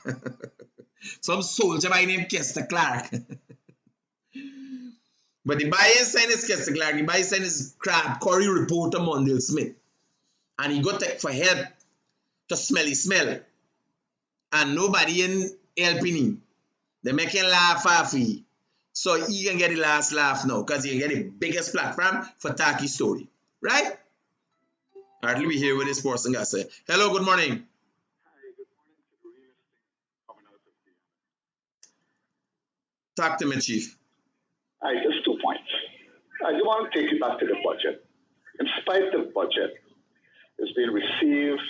Speaker 1: Some soldier by name Kester Clark. But the buyer sign is Kester Clark. The buyer sign is Crab Curry reporter Mondale Smith. And he got for help to smell. And nobody in helping him. They make him laugh off he. So he can get the last laugh now because he can get the biggest platform for Taki story. Right? All right, let me hear what this person got to say. Hello, good morning.
Speaker 4: Hi, good morning to the realest thing coming out of the
Speaker 1: Talk to me, Chief.
Speaker 4: Hi, just 2 points. I do want to take you back to the budget. In spite of the budget, it's been received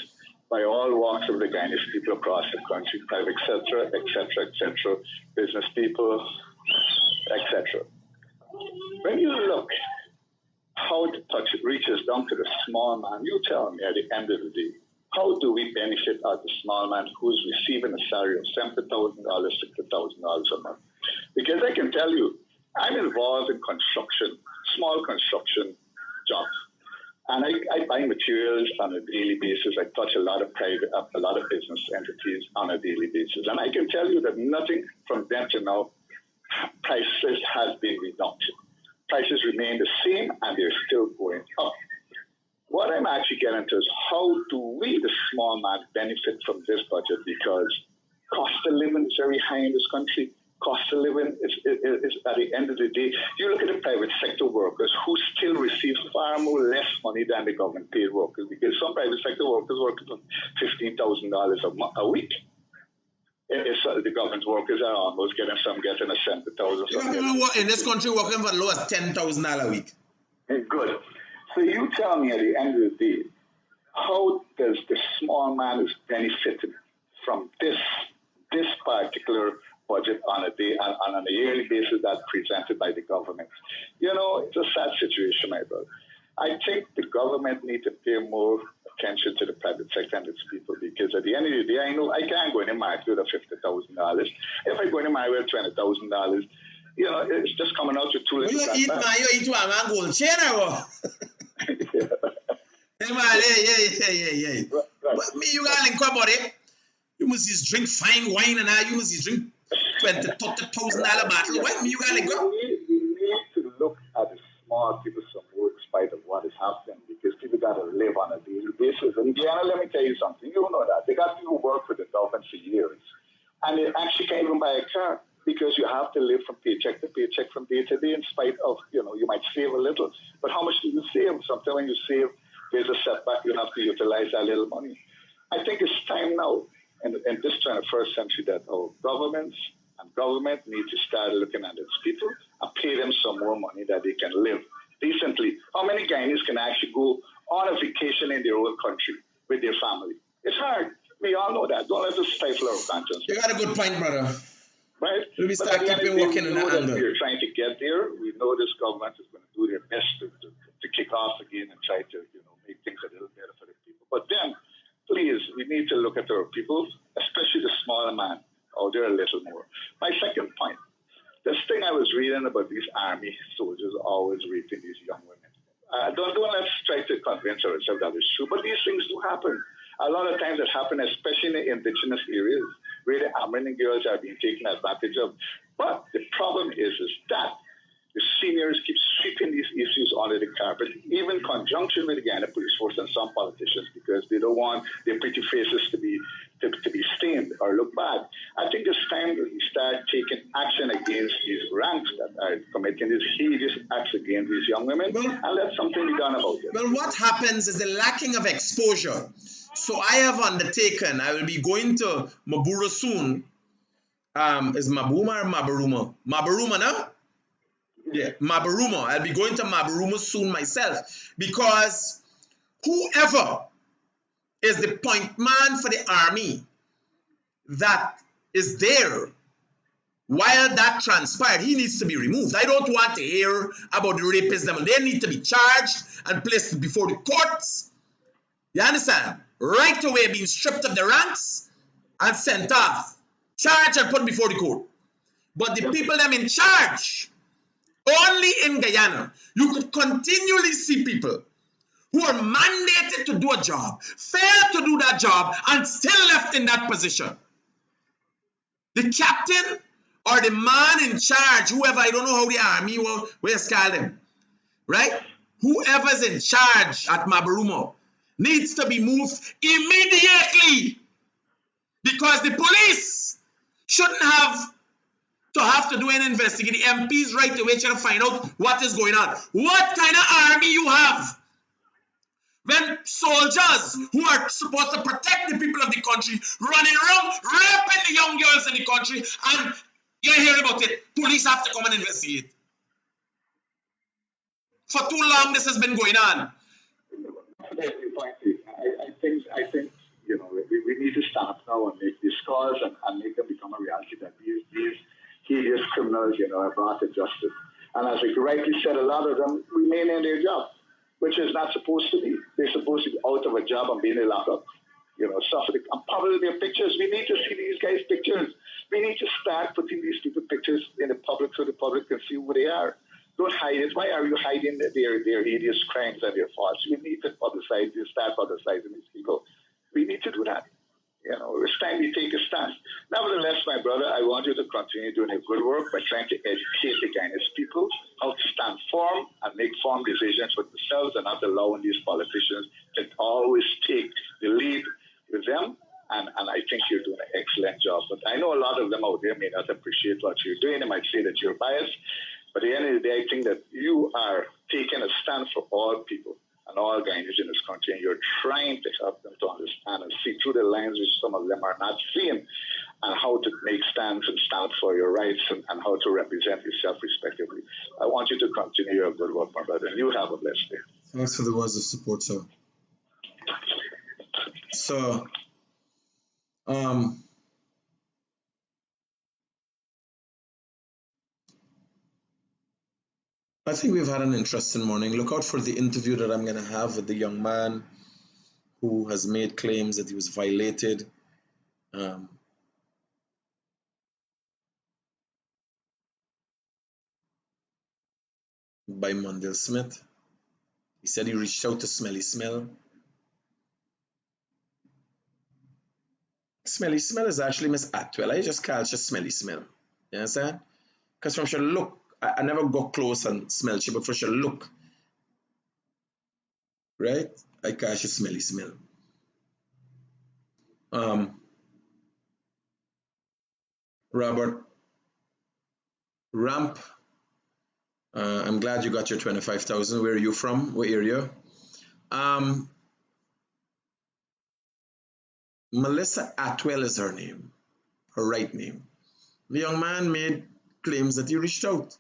Speaker 4: by all walks of the Guyanese people across the country, private sector, etc., business people, etc. When you look how the touch reaches down to the small man, you tell me at the end of the day, how do we benefit out the small man who's receiving a salary of $70,000, $60,000 a month? Because I can tell you, I'm involved in construction, small construction jobs. And I buy materials on a daily basis. I touch a lot of business entities on a daily basis. And I can tell you that nothing from then to now, prices has been reduced. Prices remain the same and they're still going up. What I'm actually getting to is how do we, the small man, benefit from this budget? Because cost of living is very high in this country. Cost of living is at the end of the day, you look at the private sector workers who still receive far more less money than the government paid workers, because some private sector workers work for $15,000 a week. The government workers are almost getting a cent,
Speaker 1: In this country working for low as $10,000 a week.
Speaker 4: Good. So you tell me at the end of the day, how does the small man is benefited from this particular budget on a yearly basis that's presented by the government? You know, it's a sad situation, my brother. I think the government needs to pay more attention to the private sector and its people, because at the end of the day, I know I can't go in and market with $50,000. If I go in and market with $20,000, you know, it's just coming out to too little.
Speaker 1: You eat one gold chain or what? Hey man, yeah. Right. Me, you got link about it. You must just drink fine wine and you must just drink $20,000 bottle. What me, you got link up?
Speaker 4: We need to look at the small people some more in spite of what is happening, because people got to live on a daily basis. And Guyana, let me tell you something. You know that. They got people who work for the government for years. And they actually can't even buy a car, because you have to live from paycheck to paycheck, from day to day, in spite of, you know, you might save a little. But how much do you save? Sometimes when you save, there's a setback. You have to utilize that little money. I think it's time now, in this 21st century, that our government need to start looking at its people and pay them some more money that they can live decently. How many Guyanese can actually go on a vacation in their own country with their family? It's hard. We all know that. Don't let us stifle our conscience.
Speaker 1: You got a good point, brother.
Speaker 4: Right?
Speaker 1: We start keeping working on that angle.
Speaker 4: We're trying to get there. We know this government is going to do their best to kick off again and try to, you know, make things a little better for the people. But then, please, we need to look at our people, especially the smaller man, out there a little more. My second point, this thing I was reading about these army soldiers always raping these young women. Don't let's try to convince ourselves that it's true, but these things do happen. A lot of times it happens, especially in the indigenous areas, where the Amerindian girls are being taken advantage of. But the problem is that the seniors keep sweeping these issues under the carpet, even in conjunction with the Guyana police force and some politicians, because they don't want their pretty faces to be stained or look bad. I think it's time that we start taking action against these ranks that are committing these hideous acts against these young women, and let something be done about it.
Speaker 1: Well, what happens is the lacking of exposure. So I have undertaken, I will be going to Mabura soon. Is Mabuma or Mabaruma? Mabaruma, no? Yeah, Mabaruma. I'll be going to Mabaruma soon myself, because whoever is the point man for the army that is there while that transpired, he needs to be removed. I don't want to hear about the rapists. They need to be charged and placed before the courts. You understand? Right away being stripped of the ranks and sent off. Charged and put before the court. But the people them in charge, only in Guyana, you could continually see people who are mandated to do a job, failed to do that job, and still left in that position. The captain or the man in charge, whoever, I don't know how the army will call them, right? Whoever's in charge at Mabarumo needs to be moved immediately, because the police shouldn't have to do an investigation. The MPs right away trying to find out what is going on. What kind of army you have when soldiers who are supposed to protect the people of the country running around raping the young girls in the country, and you hear about it? Police have to come and investigate. For too long this has been going on.
Speaker 4: I think we need to start now and make these calls and make them become a reality, that these hideous criminals are brought to justice. And as we rightly said, a lot of them remain in their job, which is not supposed to be. They're supposed to be out of a job and being in lockup. Suffering. And publish their pictures. We need to see these guys' pictures. We need to start putting these people pictures in the public so the public can see who they are. Don't hide it. Why are you hiding their hideous crimes and their faults? We need to start publicizing these people. We need to do that. It's time we take a stand. Nevertheless, my brother, I want you to continue doing a good work by trying to educate the Guyanese people how to stand firm and make firm decisions for themselves, and not allowing these politicians to always take the lead with them. And I think you're doing an excellent job. But I know a lot of them out there may not appreciate what you're doing. They might say that you're biased. But at the end of the day, I think that you are taking a stand for all people and all Guyanese in this country, and you're trying to help them to understand and see through the lens which some of them are not seeing, and how to make stands and stand for your rights, and how to represent yourself respectively. I want you to continue your good work, my brother, and you have a blessed day.
Speaker 1: Thanks for the words of support, sir. So, I think we've had an interesting morning. Look out for the interview that I'm going to have with the young man who has made claims that he was violated by Mondale Smith. He said he reached out to Smelly Smell. Smelly Smell is actually Miss Atwell. I just call her Smelly Smell. You understand? Because from her look, I never got close and smelled she, but for her look, right? I call her Smelly Smell. Robert Ramp, I'm glad you got your 25,000. Where are you from? What area? Melissa Atwell is her name, her right name. The young man made claims that he reached out.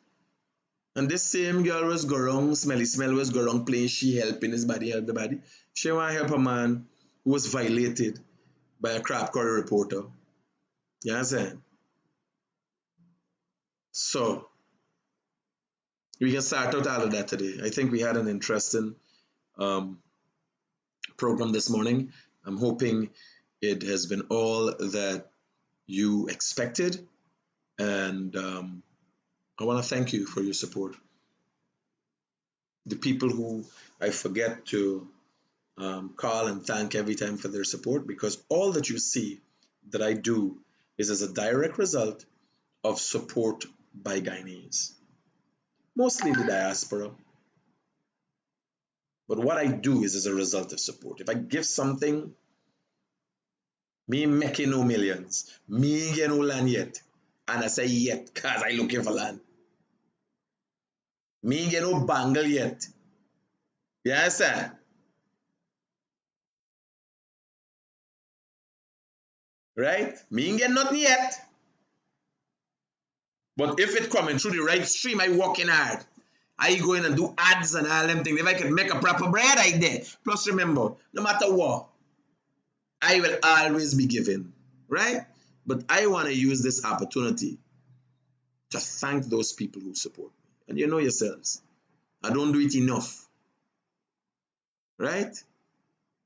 Speaker 1: And this same girl was going, Smelly Smell was going, playing she helping his body, help the body. She want to help a man who was violated by a crap curry reporter. You understand? So, we can start out all of that today. I think we had an interesting program this morning. I'm hoping it has been all that you expected. And I want to thank you for your support. The people who I forget to call and thank every time for their support, because all that you see that I do is as a direct result of support by Guyanese, mostly the diaspora. But what I do is as a result of support. If I give something, me making no millions, me get no land yet, and I say yet because I looking for land. Me get no bangle yet. You understand? Right? Me ain't get nothing yet. But if it coming through the right stream, I working hard. I go in and do ads and all them things. If I can make a proper bread, I there. Plus remember, no matter what, I will always be giving. Right? But I want to use this opportunity to thank those people who support me. And you know yourselves, I don't do it enough. Right?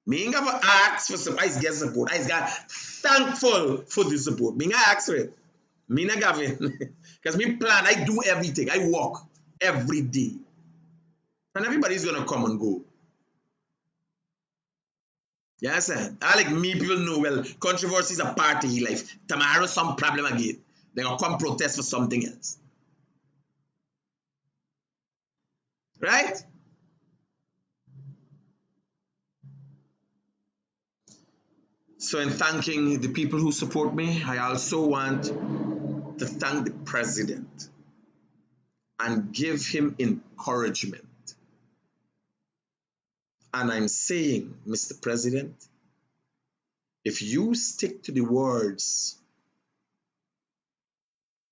Speaker 1: Me ain't gonna ask for support. I get support. I got thankful for the support. Me ain't ask for it. Me not gavin. Because me plan, I do everything. I walk every day. And everybody's gonna come and go. You understand? I like me, people know, well, controversy is a part of life. Tomorrow, some problem again. They're going to come protest for something else. Right? So, in thanking the people who support me, I also want to thank the president and give him encouragement. And I'm saying, Mr. President, if you stick to the words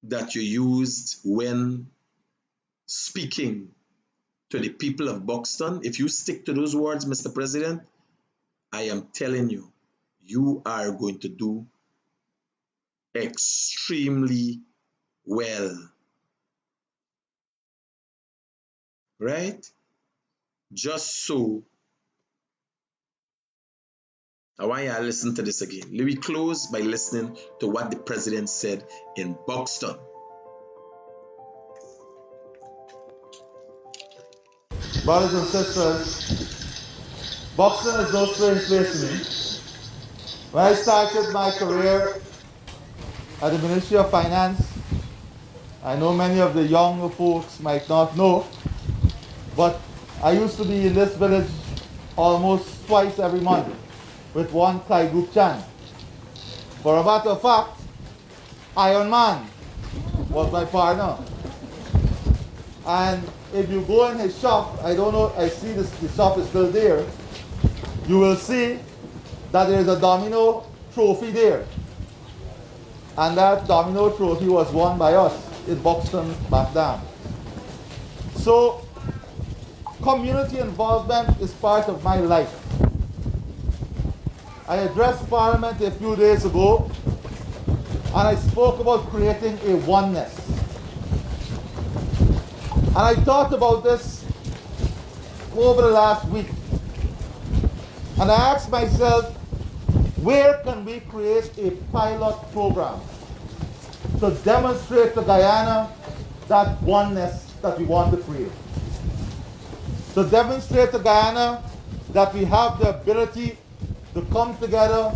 Speaker 1: that you used when speaking to the people of Buxton, if you stick to those words, Mr. President, I am telling you, you are going to do extremely well. Right? Just so, I want you to listen to this again. Let me close by listening to what the president said in Buxton.
Speaker 2: Brothers and sisters, Buxton is no strange place to me. When I started my career at the Ministry of Finance, I know many of the younger folks might not know, but I used to be in this village almost twice every month with one Kai Chan. For a matter of fact, Iron Man was my partner. And if you go in his shop, I don't know, I see this, the shop is still there, you will see that there is a domino trophy there. And that domino trophy was won by us in Buxton back then. So, community involvement is part of my life. I addressed Parliament a few days ago, and I spoke about creating a oneness. And I thought about this over the last week. And I asked myself, where can we create a pilot program to demonstrate to Guyana that oneness that we want to create? To demonstrate to Guyana that we have the ability to come together,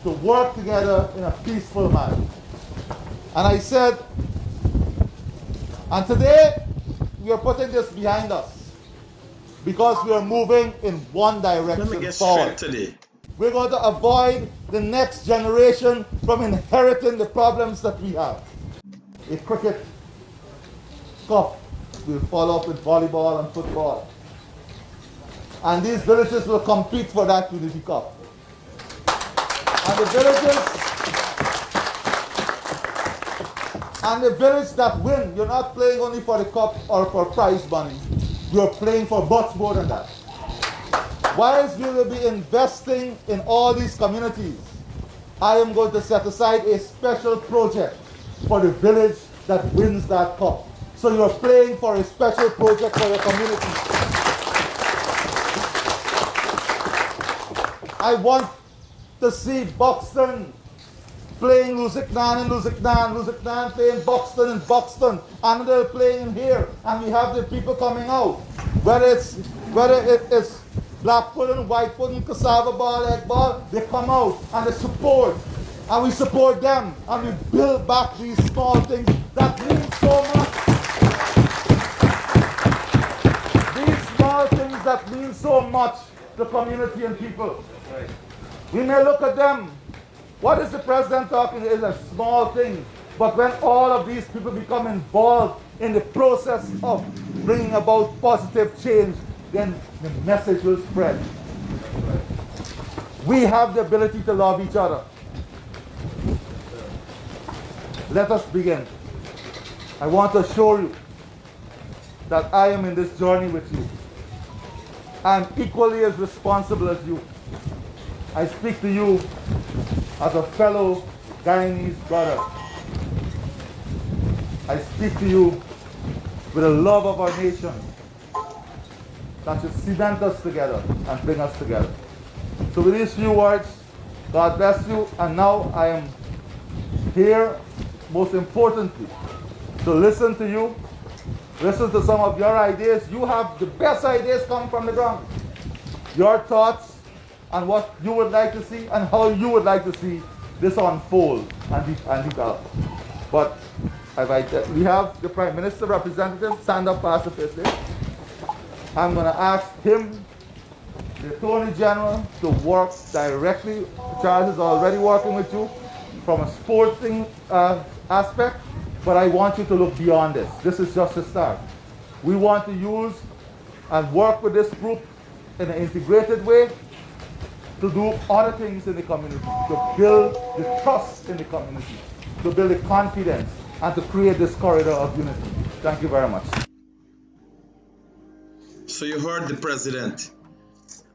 Speaker 2: to work together in a peaceful manner. And I said, and today we are putting this behind us because we are moving in one direction
Speaker 1: Let me get
Speaker 2: forward.
Speaker 1: straight today.
Speaker 2: We're going to avoid the next generation from inheriting the problems that we have. A cricket cup will follow up with volleyball and football. And these villages will compete for that Unity Cup. And the village that win, you're not playing only for the cup or for prize money. You're playing for much more than that. Whilst we will be investing in all these communities, I am going to set aside a special project for the village that wins that cup. So you're playing for a special project for your community. I want to see Buxton playing Lusiknan in Lusiknan, Lusiknan playing Buxton in Buxton, and they're playing here, and we have the people coming out. Whether it is black pudding, white pudding, cassava ball, egg ball, they come out and they support. And we support them and we build back these small things that mean so much. These small things that mean so much to community and people. Right. We may look at them. What is the president talking? Is a small thing. But when all of these people become involved in the process of bringing about positive change, then the message will spread. We have the ability to love each other. Let us begin. I want to assure you that I am in this journey with you. I am equally as responsible as you. I speak to you as a fellow Guyanese brother. I speak to you with a love of our nation that should cement us together and bring us together. So with these few words, God bless you. And now I am here, most importantly, to listen to you, listen to some of your ideas. You have the best ideas coming from the ground. Your thoughts, and what you would like to see and how you would like to see this unfold and develop. But we have the Prime Minister representative stand up pacifistly. I'm going to ask him, the Attorney General, to work directly. Charles is already working with you from a sporting aspect, but I want you to look beyond this. This is just a start. We want to use and work with this group in an integrated way to do other things in the community, to build the trust in the community, to build the confidence, and to create this corridor of unity. Thank you very much.
Speaker 1: So you heard the president,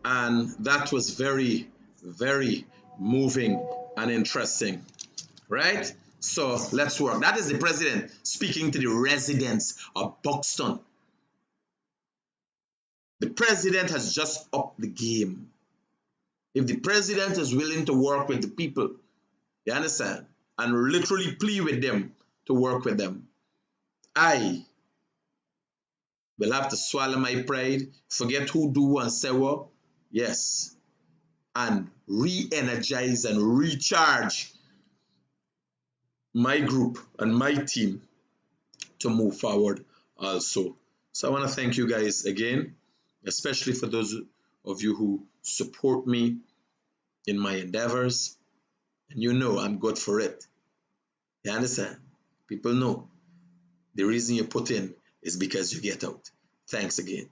Speaker 1: and that was very, very moving and interesting, right? So let's work. That is the president speaking to the residents of Buxton. The president has just upped the game. If the president is willing to work with the people, you understand, and literally plead with them to work with them, I will have to swallow my pride, forget who do and say what, yes, and re-energize and recharge my group and my team to move forward also. So I want to thank you guys again, especially for those of you who support me in my endeavors. And you know I'm good for it. You understand? People know the reason you put in is because you get out. Thanks again.